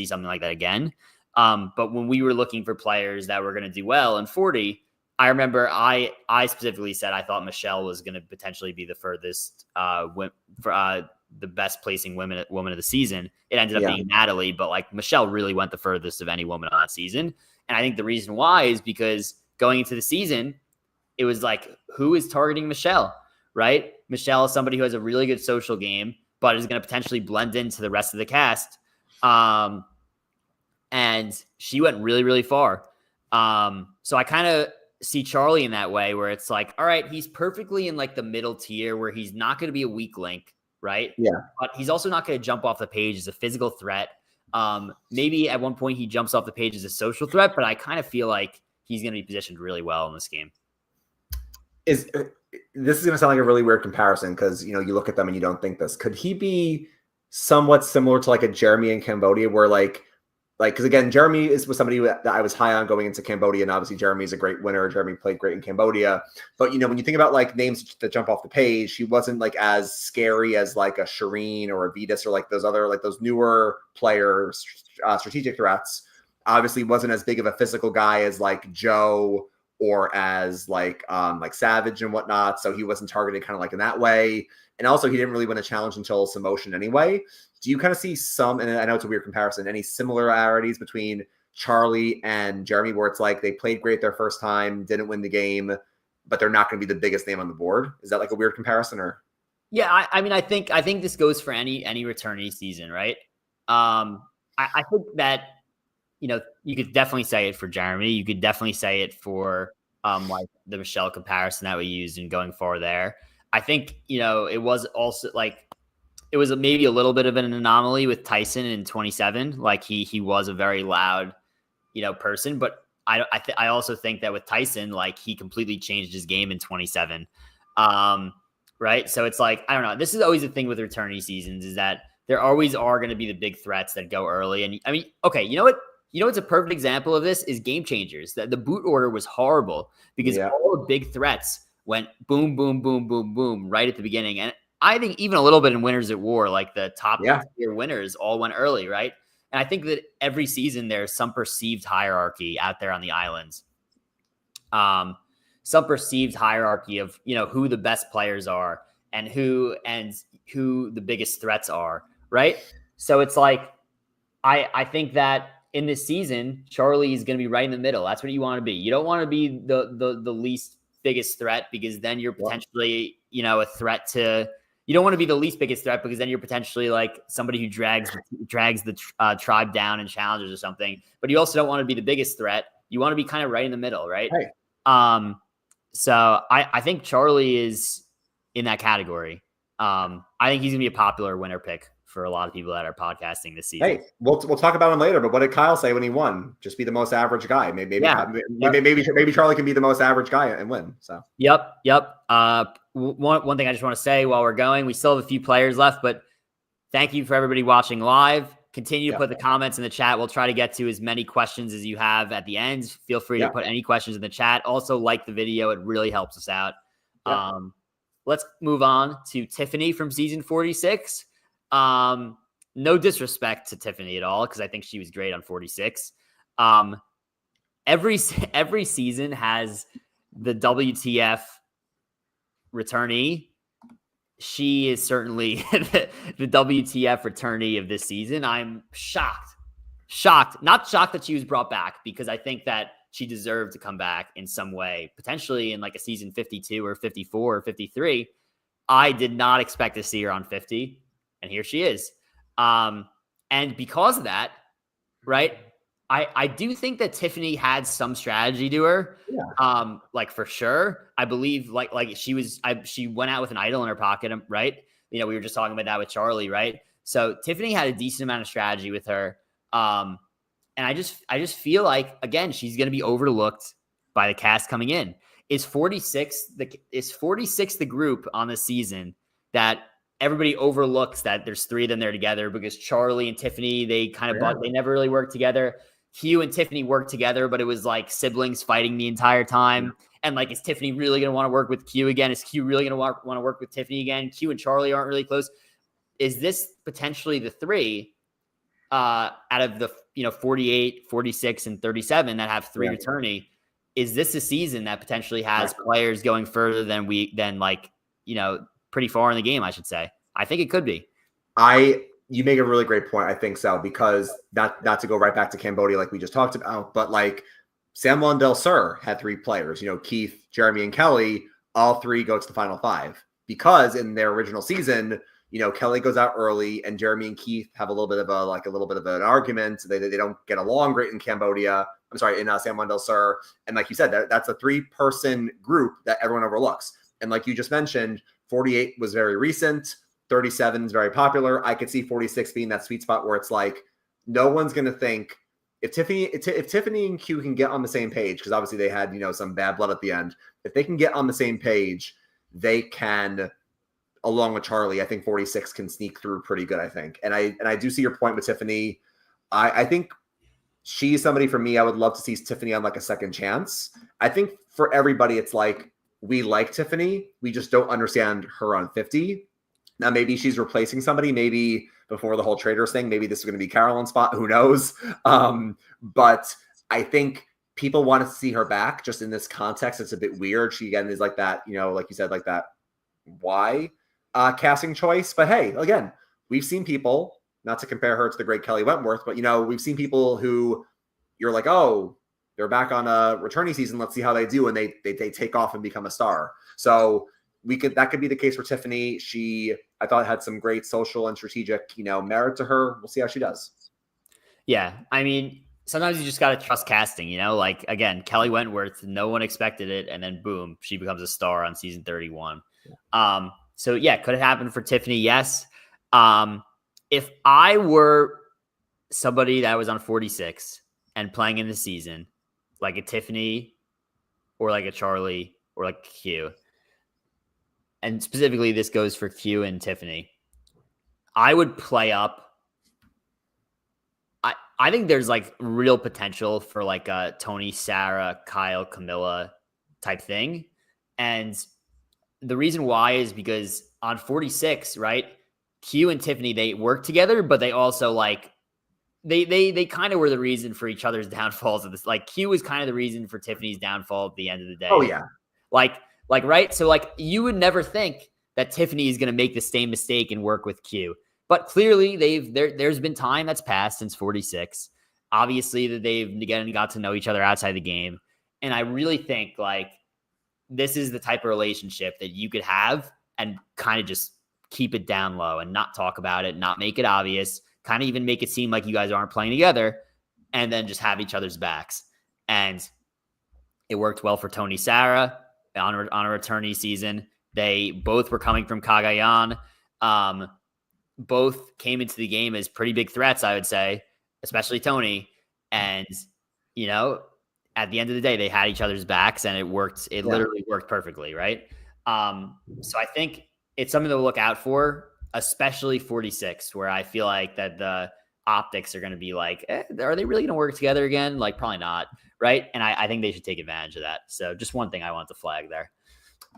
something like that again. But when we were looking for players that were going to do well in 40, I remember I specifically said I thought Michelle was going to potentially be the furthest the best placing woman of the season. It ended up being Natalie, but like Michelle really went the furthest of any woman on that season. And I think the reason why is because going into the season, it was like, who is targeting Michelle, right? Michelle is somebody who has a really good social game, but is going to potentially blend into the rest of the cast. And she went really, really far. So I kind of see Charlie in that way where it's like, all right, he's perfectly in like the middle tier where he's not going to be a weak link, right? Yeah. But he's also not going to jump off the page as a physical threat. Maybe at one point he jumps off the page as a social threat, but I kind of feel like he's going to be positioned really well in this game. This is going to sound like a really weird comparison because, you look at them and you don't think this. Could he be somewhat similar to like a Jeremy in Cambodia where because again, Jeremy was somebody that I was high on going into Cambodia, and obviously Jeremy is a great winner. Jeremy played great in Cambodia. But, when you think about like names that jump off the page, he wasn't like as scary as like a Shireen or a Vitas or like those other, like those newer players, strategic threats. Obviously wasn't as big of a physical guy as like Joe or as like Savage and whatnot. So he wasn't targeted kind of like in that way. And also he didn't really win a challenge until Samotion anyway. Do you kind of see some, and I know it's a weird comparison, any similarities between Charlie and Jeremy where it's like they played great their first time, didn't win the game, but they're not going to be the biggest name on the board? Is that like a weird comparison or? Yeah, I mean, I think this goes for any returnee season, right? I think that, you could definitely say it for Jeremy. You could definitely say it for like the Michelle comparison that we used in going forward there. I think, it was also like, it was maybe a little bit of an anomaly with Tyson in 27. Like he was a very loud, person, but I also think that with Tyson, like he completely changed his game in 27. Right. So it's like, I don't know. This is always the thing with returnee seasons is that there always are going to be the big threats that go early. And I mean, okay, you know what? What's a perfect example of this is Game Changers. That the boot order was horrible because all the big threats went boom, boom, boom, boom, boom right at the beginning. And I think even a little bit in Winners at War, like the top tier winners all went early, right? And I think that every season there's some perceived hierarchy out there on the islands. Some perceived hierarchy of, who the best players are and who the biggest threats are, right? So it's like, I think that in this season, Charlie is going to be right in the middle. That's what you want to be. You don't want to be the least biggest threat because then you're potentially, a threat to. You don't want to be the least biggest threat because then you're potentially like somebody who drags the tribe down in challenges or something. But you also don't want to be the biggest threat. You want to be kind of right in the middle, right? So I think Charlie is in that category. I think he's gonna be a popular winner pick for a lot of people that are podcasting this season. Hey, we'll talk about him later. But what did Kyle say when he won? Just be the most average guy. Maybe Charlie can be the most average guy and win. So Yep. One thing I just want to say while we're going, we still have a few players left, but thank you for everybody watching live. Continue to put the comments in the chat. We'll try to get to as many questions as you have at the end. Feel free to put any questions in the chat. Also, like the video. It really helps us out. Let's move on to Tiffany from season 46. No disrespect to Tiffany at all, because I think she was great on 46. Every season has the WTF returnee. She is certainly the WTF returnee of this season. I'm shocked. Not shocked that she was brought back, because I think that she deserved to come back in some way, potentially in like a season 52 or 54 or 53. I did not expect to see her on 50, and here she is. And because of that, right, I do think that Tiffany had some strategy to her. Like for sure. I believe like she went out with an idol in her pocket, right? We were just talking about that with Charlie, right? So Tiffany had a decent amount of strategy with her. And I just feel like, again, she's going to be overlooked by the cast coming in. Is 46 the group on the season that everybody overlooks that there's three of them there together, because Charlie and Tiffany, they they never really worked together. Hugh and Tiffany worked together, but it was like siblings fighting the entire time. And like, is Tiffany really going to want to work with Q again? Is Q really going to want to work with Tiffany again? Q and Charlie aren't really close. Is this potentially the three out of the 48, 46, and 37 that have three returnee? Is this a season that potentially has players going further than pretty far in the game, I should say? I think it could be. You make a really great point. I think so, because not to go right back to Cambodia like we just talked about, but like San Juan del Sur had three players, Keith, Jeremy, and Kelly. All three go to the final five, because in their original season, Kelly goes out early and Jeremy and Keith have a little bit of an argument. They don't get along great in Cambodia. I'm sorry, in San Juan del Sur. And like you said, that's a 3-person group that everyone overlooks. And like you just mentioned, 48 was very recent. 37 is very popular. I could see 46 being that sweet spot where it's like, no one's going to think if Tiffany and Q can get on the same page, because obviously they had, some bad blood at the end. If they can get on the same page, they can, along with Charlie, I think 46 can sneak through pretty good, I think. And I do see your point with Tiffany. I think she's somebody, for me, I would love to see Tiffany on like a second chance. I think for everybody, it's like, we like Tiffany. We just don't understand her on 50. Now, maybe she's replacing somebody. Maybe before the whole Traders thing, maybe this is going to be Carolyn's spot. Who knows? But I think people want to see her back. Just in this context, it's a bit weird. She, again, is like that, like you said, like that why casting choice. But hey, again, we've seen people, not to compare her to the great Kelly Wentworth, but, we've seen people who you're like, oh, they're back on a returning season. Let's see how they do. And they take off and become a star. So that could be the case for Tiffany. I thought had some great social and strategic, merit to her. We'll see how she does. Yeah. I mean, sometimes you just got to trust casting, like, again, Kelly Wentworth, no one expected it. And then boom, she becomes a star on season 31. Yeah. So yeah, could it happen for Tiffany? Yes. If I were somebody that was on 46 and playing in the season, like a Tiffany or like a Charlie or like Q, and specifically this goes for Q and Tiffany, I would play up. I think there's like real potential for like a Tony, Sarah, Kyle, Kamilla type thing. And the reason why is because on 46, right, Q and Tiffany, they work together, but they also like, they kind of were the reason for each other's downfalls of this. Like Q was kind of the reason for Tiffany's downfall at the end of the day. Oh yeah. Like, right. So like you would never think that Tiffany is going to make the same mistake and work with Q, but clearly there's been time that's passed since 46. Obviously that they've again got to know each other outside the game. And I really think like this is the type of relationship that you could have and kind of just keep it down low and not talk about it, not make it obvious, kind of even make it seem like you guys aren't playing together, and then just have each other's backs. And it worked well for Tony, Sarah on a returnee season. They both were coming from Cagayan. both came into the game as pretty big threats, I would say, especially Tony. And, you know, at the end of the day, they had each other's backs and it worked. It literally worked perfectly. Right. So I think it's something to look out for, especially 46, where I feel like that the optics are going to be like, are they really going to work together again? Like, probably not. Right. And I think they should take advantage of that. So just one thing I want to flag there.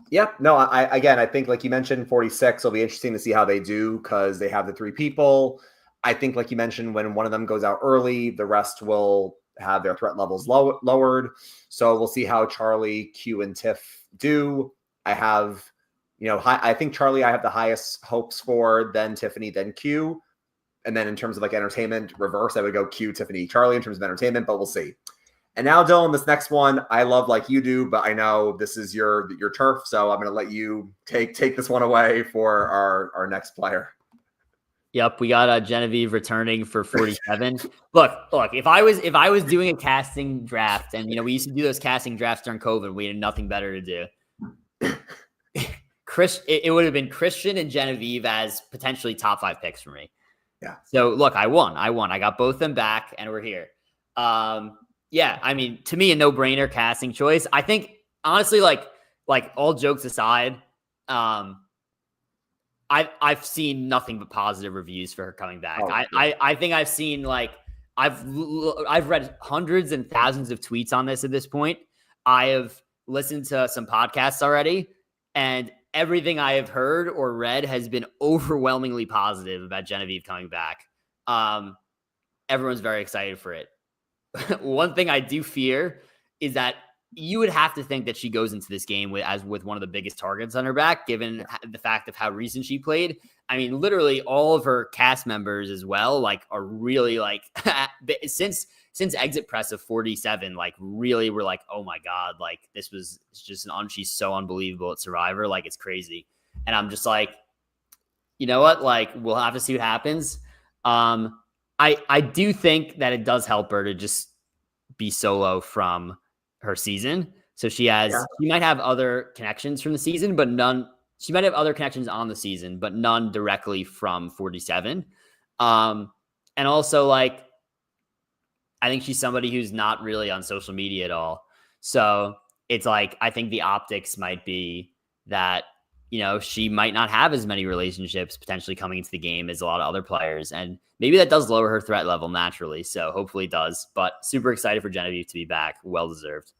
Yeah, no, I think like you mentioned, 46 will be interesting to see how they do because they have the 3 people. I think, like you mentioned, when one of them goes out early, the rest will have their threat levels lowered. So we'll see how Charlie, Q, and Tiff do. I have, I think Charlie, I have the highest hopes for, then Tiffany, then Q. And then in terms of like entertainment, reverse, I would go Q, Tiffany, Charlie in terms of entertainment, but we'll see. And now, Dylan, this next one, I love like you do, but I know this is your turf, so I'm going to let you take this one away for our next player. Yep, we got Genevieve returning for 47. Look, if I was doing a casting draft, and we used to do those casting drafts during COVID, we had nothing better to do. It would have been Christian and Genevieve as potentially top 5 picks for me. Yeah. So look, I won. I got both of them back, and we're here. Yeah, I mean, to me, a no-brainer casting choice. I think, honestly, like all jokes aside, I've seen nothing but positive reviews for her coming back. I think I've seen I've read hundreds and thousands of tweets on this at this point. I have listened to some podcasts already, and everything I have heard or read has been overwhelmingly positive about Genevieve coming back. Everyone's very excited for it. One thing I do fear is that you would have to think that she goes into this game with one of the biggest targets on her back, given the fact of how recent she played. I mean, literally all of her cast members as well, are really since exit press of 47, really were like, oh my God, this was just she's so unbelievable at Survivor. It's crazy. And I'm just like, you know what? We'll have to see what happens. I do think that it does help her to just be solo from her season. So she might have other connections from the season, but none. She might have other connections on the season, but none directly from 47. And also, I think she's somebody who's not really on social media at all. So it's I think the optics might be that, she might not have as many relationships potentially coming into the game as a lot of other players. And maybe that does lower her threat level naturally. So hopefully it does, but super excited for Genevieve to be back. Well-deserved.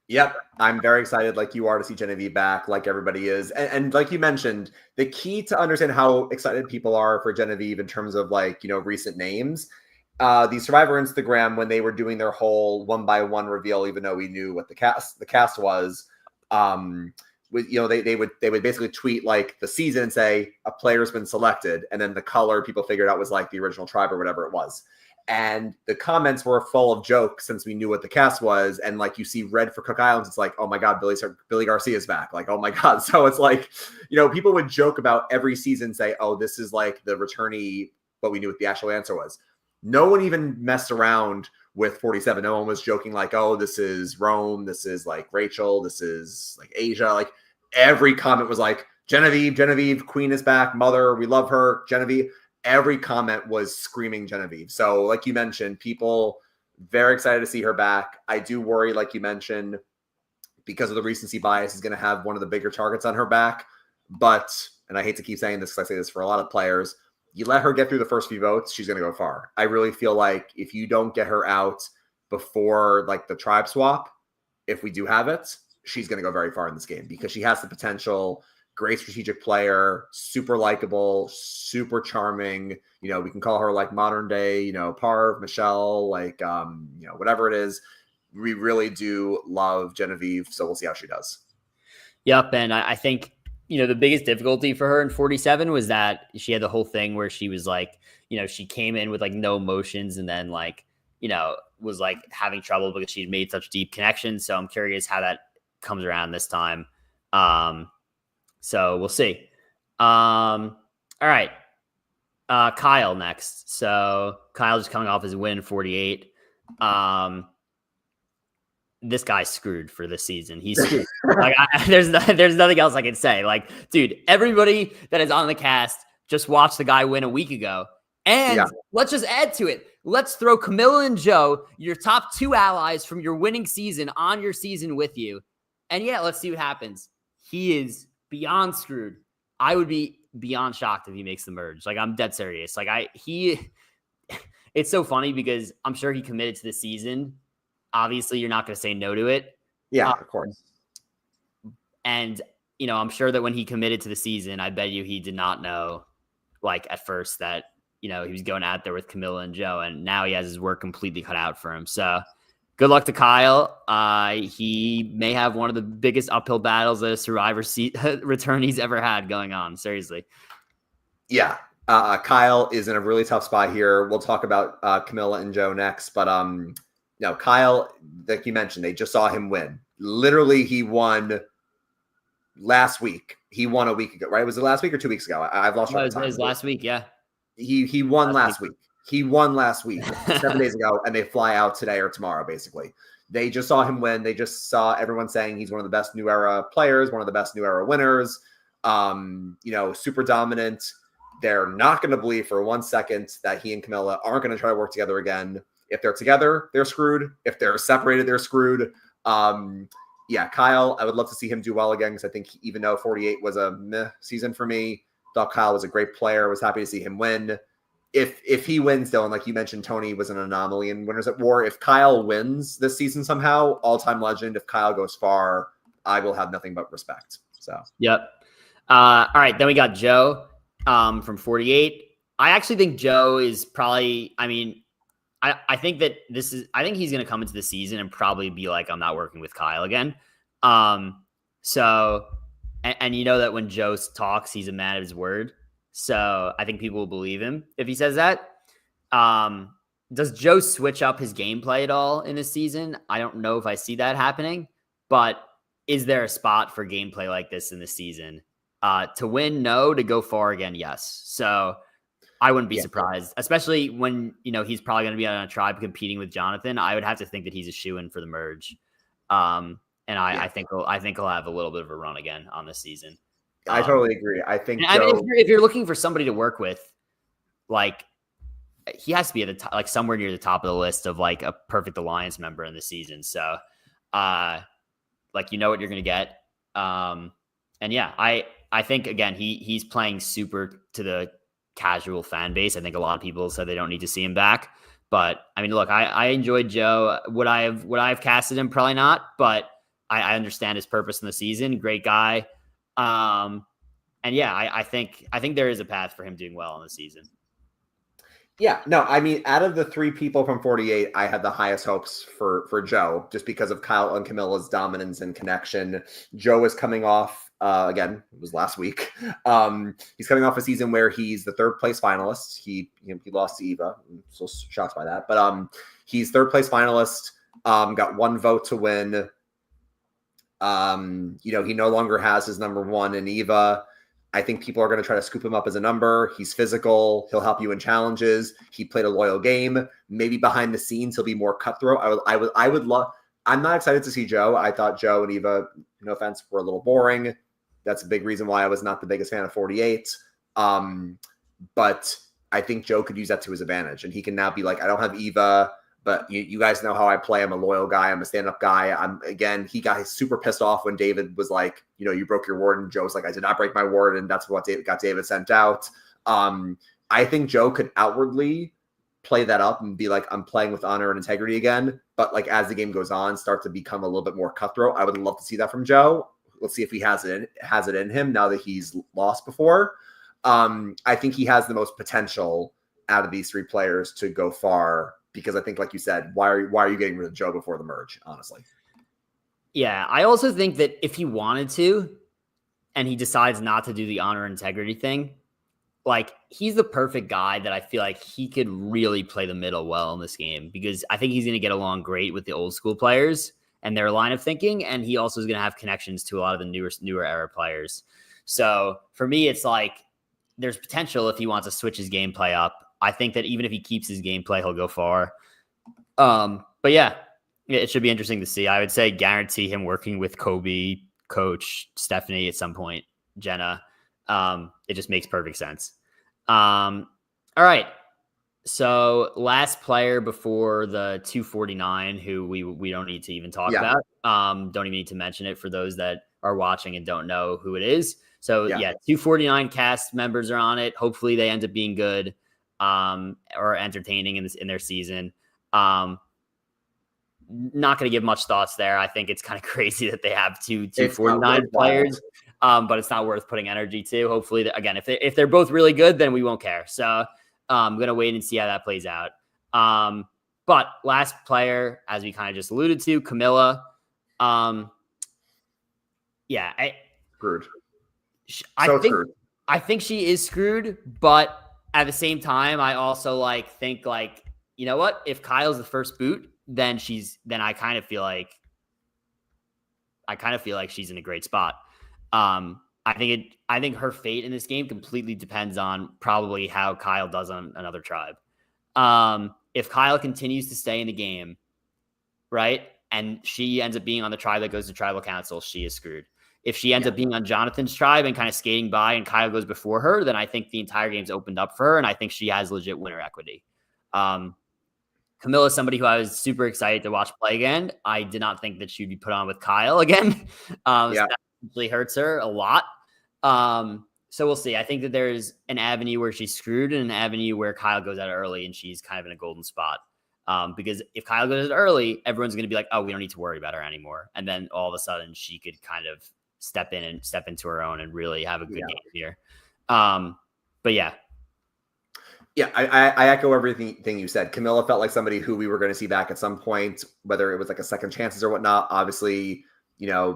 Yep. I'm very excited like you are to see Genevieve back, like everybody is. And like you mentioned, the key to understand how excited people are for Genevieve in terms of recent names, the Survivor Instagram, when they were doing their whole 1-by-1 reveal, even though we knew what the cast was, they would basically tweet the season and say a player's been selected, and then the color people figured out was the original tribe or whatever it was. And the comments were full of jokes since we knew what the cast was. And you see red for Cook Islands, it's oh my God, Billy Garcia's back. Oh my God. So it's people would joke about every season, say, oh, this is the returnee, but we knew what the actual answer was. No one even messed around with 47. No one was joking oh, this is Rome, this is Rachel, this is Asia. Every comment was Genevieve, Queen is back, mother, we love her, Genevieve. Every comment was screaming Genevieve. So like you mentioned, people very excited to see her back. I do worry, like you mentioned, because of the recency bias, is going to have one of the bigger targets on her back. But, and I hate to keep saying this because I say this for a lot of players, you let her get through the first few votes, she's going to go far. I really feel if you don't get her out before the tribe swap, if we do have it, she's going to go very far in this game because she has the potential. Great strategic player, super likable, super charming. We can call her modern day, Parv, Michelle, whatever it is. We really do love Genevieve, so we'll see how she does. Yep, and I think the biggest difficulty for her in 47 was that she had the whole thing where she was she came in with no emotions and then was having trouble because she had made such deep connections. So I'm curious how that comes around this time. So we'll see. All right. Kyle next. So Kyle just coming off his win 48. This guy's screwed for this season. He's screwed. There's nothing else I can say. Dude, everybody that is on the cast just watched the guy win a week ago. And let's just add to it. Let's throw Kamilla and Joe, your top 2 allies from your winning season, on your season with you. And let's see what happens. He is beyond screwed. I would be beyond shocked if he makes the merge. Like, I'm dead serious. Like, it's so funny because I'm sure he committed to the season. Obviously, you're not going to say no to it. Yeah, of course. And, I'm sure that when he committed to the season, I bet you he did not know, like, at first that, he was going out there with Kamilla and Joe, and now he has his work completely cut out for him. So good luck to Kyle. He may have one of the biggest uphill battles that a Survivor return he's ever had going on. Seriously. Yeah. Kyle is in a really tough spot here. We'll talk about Kamilla and Joe next, but Kyle, like you mentioned, they just saw him win. Literally, he won last week. He won a week ago, right? Was it last week or 2 weeks ago? I've lost track of time. It was last week, yeah. He won last week. He won last week, 7 days ago, and they fly out today or tomorrow, basically. They just saw him win. They just saw everyone saying he's one of the best new era players, one of the best new era winners, super dominant. They're not going to believe for 1 second that he and Kamilla aren't going to try to work together again. If they're together, they're screwed. If they're separated, they're screwed. Kyle, I would love to see him do well again because I think even though 48 was a meh season for me, thought Kyle was a great player. Was happy to see him win. If he wins, though, and like you mentioned, Tony was an anomaly in Winners at War. If Kyle wins this season somehow, all-time legend. If Kyle goes far, I will have nothing but respect. So, yep. All right, then we got Joe from 48. I actually think Joe is probably. I mean, I think that I think he's going to come into the season and probably be like, I'm not working with Kyle again. So, and that when Joe talks, he's a man of his word. So I think people will believe him if he says that. Does Joe switch up his gameplay at all in this season? I don't know if I see that happening, but is there a spot for gameplay like this in the season? To win, no. To go far again, yes. So I wouldn't be surprised, especially when, he's probably going to be on a tribe competing with Jonathan. I would have to think that he's a shoo-in for the merge. I think he'll have a little bit of a run again on this season. I totally agree. I think if you're looking for somebody to work with, like, he has to be at the top, like somewhere near the top of the list of like a perfect alliance member in the season. So, what you're going to get. I think again, he's playing super to the casual fan base. I think a lot of people said they don't need to see him back, but I mean, look, I enjoyed Joe. Would I have casted him? Probably not, but I understand his purpose in the season. Great guy. I think there is a path for him doing well in the season. Yeah, no, I mean, out of the 3 people from 48, I had the highest hopes for Joe, just because of Kyle and Kamilla's dominance and connection. Joe is coming off, again, it was last week. He's coming off a season where he's the 3rd place finalist. He lost to Eva. I'm so shocked by that. But he's 3rd place finalist, got 1 vote to win. He no longer has his number 1 in Eva. I think people are going to try to scoop him up as a number. He's physical. He'll help you in challenges. He played a loyal game. Maybe behind the scenes, he'll be more cutthroat. I would love. I'm not excited to see Joe. I thought Joe and Eva, no offense, were a little boring. That's a big reason why I was not the biggest fan of 48. But I think Joe could use that to his advantage, and he can now be like, I don't have Eva, but you guys know how I play. I'm a loyal guy. I'm a stand-up guy. He got super pissed off when David was like, you broke your word. And Joe's like, I did not break my word. And that's what got David sent out. I think Joe could outwardly play that up and be like, I'm playing with honor and integrity again. But like, as the game goes on, start to become a little bit more cutthroat. I would love to see that from Joe. Let's see if he has it in him now that he's lost before. I think he has the most potential out of these 3 players to go far. Because I think, like you said, why are you getting rid of Joe before the merge, honestly? Yeah, I also think that if he wanted to, and he decides not to do the honor and integrity thing, like, he's the perfect guy that I feel like he could really play the middle well in this game, because I think he's going to get along great with the old school players and their line of thinking, and he also is going to have connections to a lot of the newer era players. So for me, it's like there's potential if he wants to switch his gameplay up. I think that even if he keeps his gameplay, he'll go far. But yeah, it should be interesting to see. I would say guarantee him working with Colby, Coach, Stephenie at some point, Jenna. It just makes perfect sense. All right. So last player before the 249, who we don't need to even talk about. Don't even need to mention it for those that are watching and don't know who it is. So 249 cast members are on it. Hopefully they end up being good or entertaining in their season. Not going to give much thoughts there. I think it's kind of crazy that they have 249 players, but it's not worth putting energy to. Hopefully, again, if they're both really good, then we won't care. So I'm going to wait and see how that plays out. But last player, as we kind of just alluded to, Kamilla. Screwed. I think she is screwed, but at the same time, I also think you know what? If Kyle's the first boot, then I kind of feel like she's in a great spot. I think her fate in this game completely depends on probably how Kyle does on another tribe. If Kyle continues to stay in the game, right, and she ends up being on the tribe that goes to tribal council, she is screwed. If she ends up being on Jonathan's tribe and kind of skating by and Kyle goes before her, then I think the entire game's opened up for her, and I think she has legit winner equity. Kamilla is somebody who I was super excited to watch play again. I did not think that she'd be put on with Kyle again. So that actually hurts her a lot. So we'll see. I think that there's an avenue where she's screwed and an avenue where Kyle goes out early and she's kind of in a golden spot. Because if Kyle goes out early, everyone's going to be like, oh, we don't need to worry about her anymore. And then all of a sudden she could kind of step into her own and really have a good game here. But yeah. Yeah, I echo everything you said. Kamilla felt like somebody who we were going to see back at some point, whether it was like a second chances or whatnot. Obviously,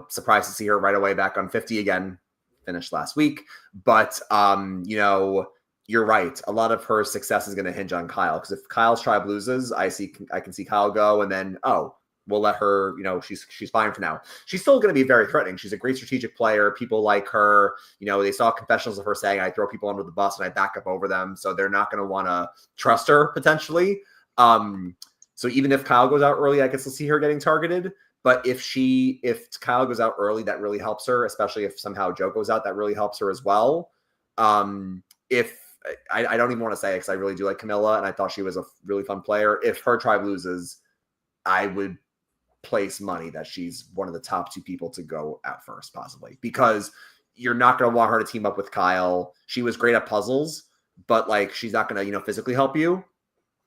surprised to see her right away back on 50 again, finished last week. But, you're right. A lot of her success is going to hinge on Kyle, because if Kyle's tribe loses, I can see Kyle go, and then, we'll let her, she's fine for now. She's still going to be very threatening. She's a great strategic player. People like her. They saw confessionals of her saying, I throw people under the bus and I back up over them. So they're not going to want to trust her potentially. So even if Kyle goes out early, I can still see her getting targeted. But if Kyle goes out early, that really helps her, especially if somehow Joe goes out, that really helps her as well. If I don't even want to say it because I really do like Kamilla and I thought she was a really fun player. If her tribe loses, I would place money that she's one of the top two people to go out first, possibly, because you're not going to want her to team up with Kyle. She was great at puzzles, but she's not going to, physically help you.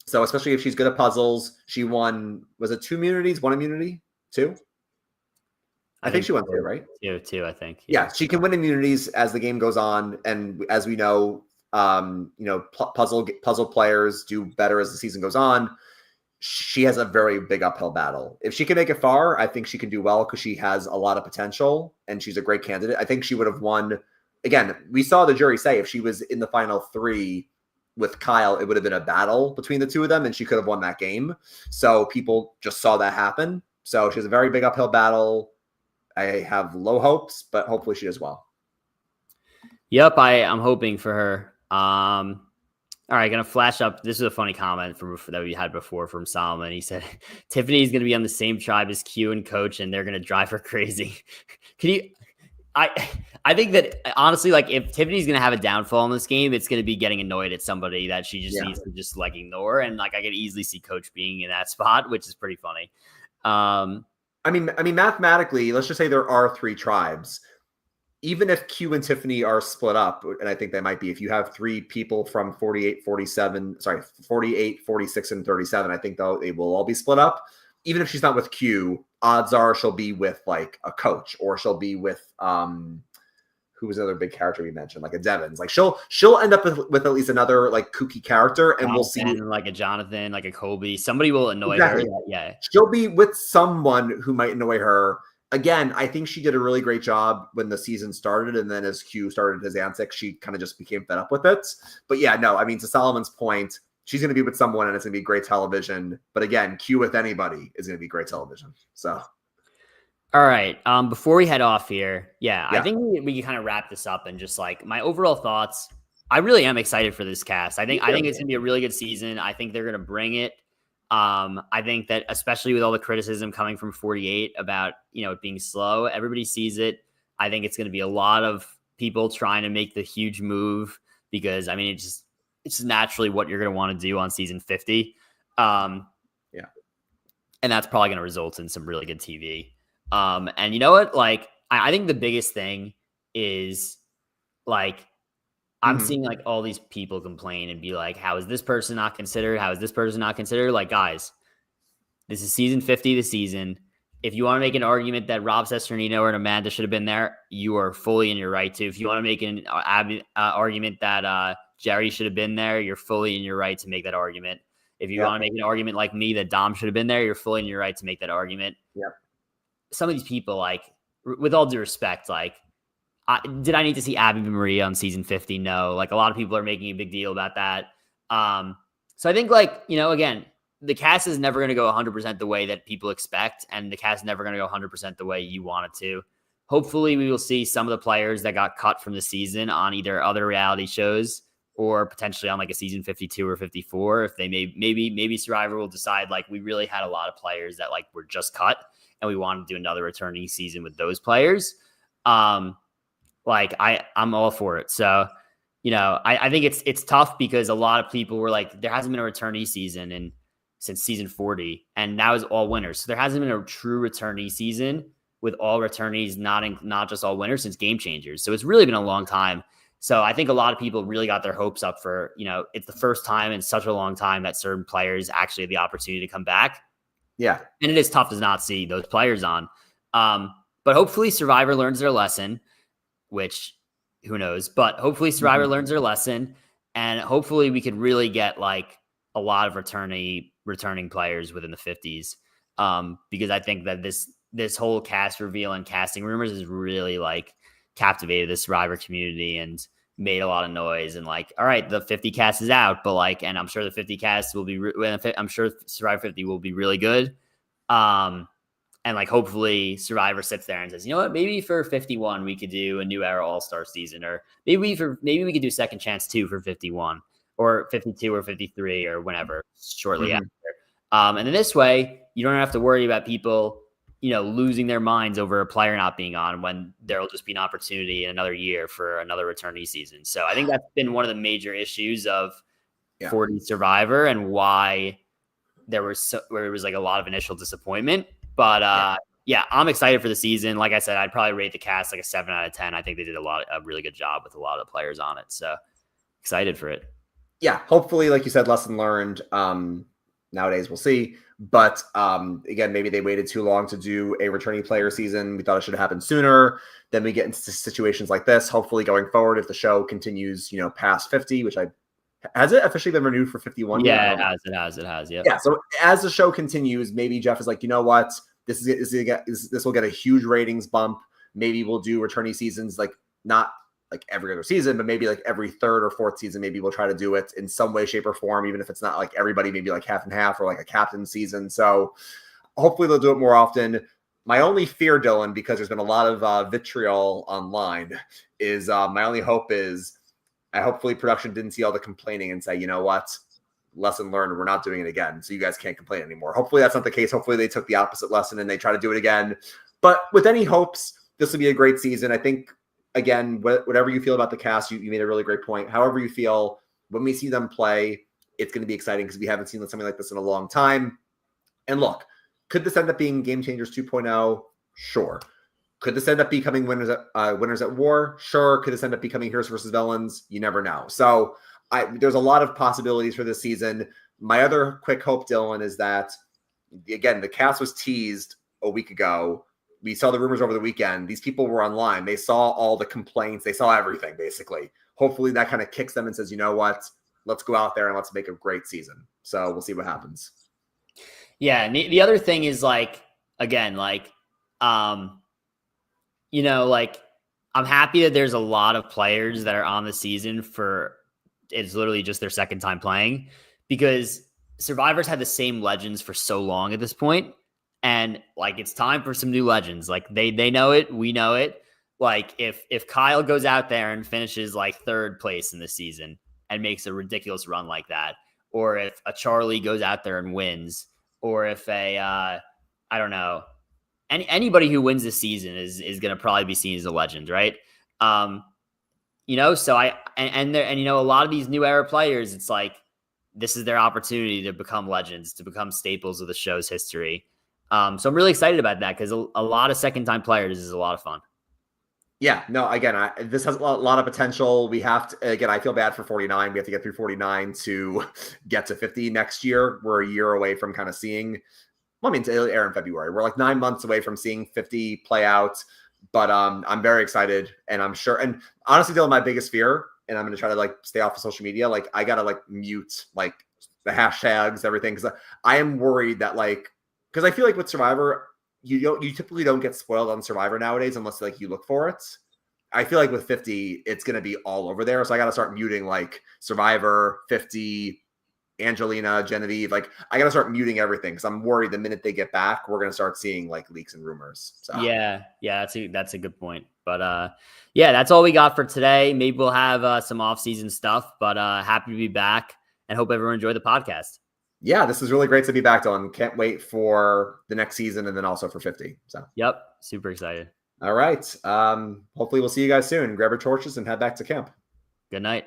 So especially if she's good at puzzles, she won, was it 2 immunities, 1 immunity, 2? I think she won 2, right? 2, I think. Yeah, she can win immunities as the game goes on. And as we know, puzzle players do better as the season goes on. She has a very big uphill battle. If she can make it far, I think she can do well because she has a lot of potential and she's a great candidate. I think she would have won. Again, we saw the jury say if she was in the final 3 with Kyle, it would have been a battle between the two of them and she could have won that game. So people just saw that happen. So she has a very big uphill battle. I have low hopes, but hopefully she does well. Yep, I'm hoping for her. All right, going to flash up. This is a funny comment that we had before from Solomon. He said, Tiffany's going to be on the same tribe as Q and Coach, and they're going to drive her crazy. I think that, honestly, if Tiffany's going to have a downfall in this game, it's going to be getting annoyed at somebody that she just needs to just, ignore. And, I could easily see Coach being in that spot, which is pretty funny. I mean, mathematically, let's just say there are 3 tribes. Even if Q and Tiffany are split up, and I think they might be, if you have 3 people from 48, 46, and 37, I think they will all be split up. Even if she's not with Q, odds are she'll be with a coach, or she'll be with who was another big character we mentioned, a Devens. She'll end up with at least another kooky character, and we'll see a Jonathan, a Colby. Somebody will annoy her. Yeah, she'll be with someone who might annoy her. Again, I think she did a really great job when the season started, and then as Q started his antics, she kind of just became fed up with it. But yeah, no, I mean, to Solomon's point, she's going to be with someone, and it's going to be great television. But again, Q with anybody is going to be great television. So, all right, before we head off here, I think we can kind of wrap this up and just my overall thoughts. I really am excited for this cast. I think it's going to be a really good season. I think they're going to bring it. I think that especially with all the criticism coming from 48 about, it being slow, everybody sees it. I think it's going to be a lot of people trying to make the huge move because, it's naturally what you're going to want to do on season 50. Yeah. And that's probably going to result in some really good TV. And you know what? Like, I think the biggest thing is like, I'm seeing like all these people complain and be like, how is this person not considered? How is this person not considered? Like, guys, this is season 50 of the season. If you want to make an argument that Rob Cesternino or Amanda should have been there, you are fully in your right to. If you want to make an argument that Jerry should have been there, you're fully in your right to make that argument. If you want to make an argument like me that Dom should have been there, you're fully in your right to make that argument. Yeah. Some of these people, like, with all due respect, like, did I need to see Abby Maria on season 50? No. Like, a lot of people are making a big deal about that. So I think, like, you know, again, the cast is never going to go 100% the way that people expect, and the cast is never going to go 100% the way you want it to. Hopefully, we will see some of the players that got cut from the season on either other reality shows or potentially on like a season 52 or 54. If they maybe Survivor will decide like we really had a lot of players that like were just cut, and we want to do another returning season with those players. Like I'm all for it. So, you know, I think it's tough because a lot of people were like, there hasn't been a returnee season since season 40, and now is all winners. So there hasn't been a true returnee season with all returnees, not just all winners since Game Changers. So it's really been a long time. So I think a lot of people really got their hopes up for, you know, it's the first time in such a long time that certain players actually have the opportunity to come back. Yeah. And it is tough to not see those players on. But hopefully Survivor learns their lesson, which who knows, but hopefully Survivor learns their lesson, and hopefully we could really get like a lot of returning players within the 50s. Because I think that this whole cast reveal and casting rumors has really like captivated the Survivor community and made a lot of noise. And like, all right, the 50 cast is out, but like, and I'm sure the 50 cast will be, I'm sure Survivor 50 will be really good. And like, hopefully Survivor sits there and says, you know what, maybe for 51, we could do a new era all-star season, or maybe we could do second chance 2 for 51 or 52 or 53 or whenever shortly after. And in this way, you don't have to worry about people, you know, losing their minds over a player not being on when there'll just be an opportunity in another year for another returnee season. So I think that's been one of the major issues of 40 Survivor and why there was like a lot of initial disappointment. But yeah, I'm excited for the season. Like I said, I'd probably rate the cast like a 7 out of 10. I think they did a really good job with a lot of players on it. So excited for it. Yeah, hopefully, like you said, lesson learned. Nowadays, we'll see. But again, maybe they waited too long to do a returning player season. We thought it should have happened sooner. Then we get into situations like this. Hopefully, going forward, if the show continues, you know, past 50, which has it officially been renewed for 51? Yeah, it has. Yeah. Yeah. So as the show continues, maybe Jeff is like, you know what, this will get a huge ratings bump. Maybe we'll do returning seasons, like not like every other season, but maybe like every third or fourth season, maybe we'll try to do it in some way, shape, or form, even if it's not like everybody, maybe like half and half or like a captain season. So hopefully they'll do it more often. My only fear, Dylan, because there's been a lot of vitriol online, is my only hope is hopefully production didn't see all the complaining and say, you know what, lesson learned, we're not doing it again, so you guys can't complain anymore. Hopefully that's not the case. Hopefully they took the opposite lesson and they try to do it again. But with any hopes, this will be a great season. I think, again, whatever you feel about the cast, you made a really great point. However you feel, when we see them play, it's going to be exciting because we haven't seen something like this in a long time. And look, could this end up being Game Changers 2.0? Sure. Could this end up becoming Winners at War? Sure. Could this end up becoming Heroes versus Villains? You never know. So there's a lot of possibilities for this season. My other quick hope, Dylan, is that, again, the cast was teased a week ago. We saw the rumors over the weekend. These people were online. They saw all the complaints. They saw everything, basically. Hopefully that kind of kicks them and says, you know what? Let's go out there and let's make a great season. So we'll see what happens. Yeah. And the other thing is, like, again, like, you know, like, I'm happy that there's a lot of players that are on the season for it's literally just their second time playing, because Survivor's had the same legends for so long at this point. And like, it's time for some new legends. Like they know it. We know it. Like if Kyle goes out there and finishes like third place in the season and makes a ridiculous run like that, or if a Charlie goes out there and wins, or if I don't know, anybody who wins this season is going to probably be seen as a legend. Right. You know, so and a lot of these new era players, it's like this is their opportunity to become legends, to become staples of the show's history. So I'm really excited about that because a lot of second-time players is a lot of fun. Yeah, no, again, this has a lot of potential. We have to, again, I feel bad for 49. We have to get through 49 to get to 50 next year. We're a year away from kind of seeing, well, I mean, it'll air in February. We're like 9 months away from seeing 50 play out, but I'm very excited, and I'm sure, and honestly, Dylan, my biggest fear, and I'm going to try to like stay off of social media. Like I got to like mute like the hashtags, everything. Cause I am worried that like, cause I feel like with Survivor, you typically don't get spoiled on Survivor nowadays unless like you look for it. I feel like with 50, it's going to be all over there. So I got to start muting like Survivor, 50, Angelina, Genevieve. Like I got to start muting everything because I'm worried the minute they get back, we're going to start seeing like leaks and rumors. So yeah, that's a good point. But yeah, that's all we got for today. Maybe we'll have some off-season stuff, but happy to be back and hope everyone enjoyed the podcast. Yeah, this is really great to be back on. Can't wait for the next season and then also for 50. So yep, super excited. All right. Hopefully we'll see you guys soon. Grab your torches and head back to camp. Good night.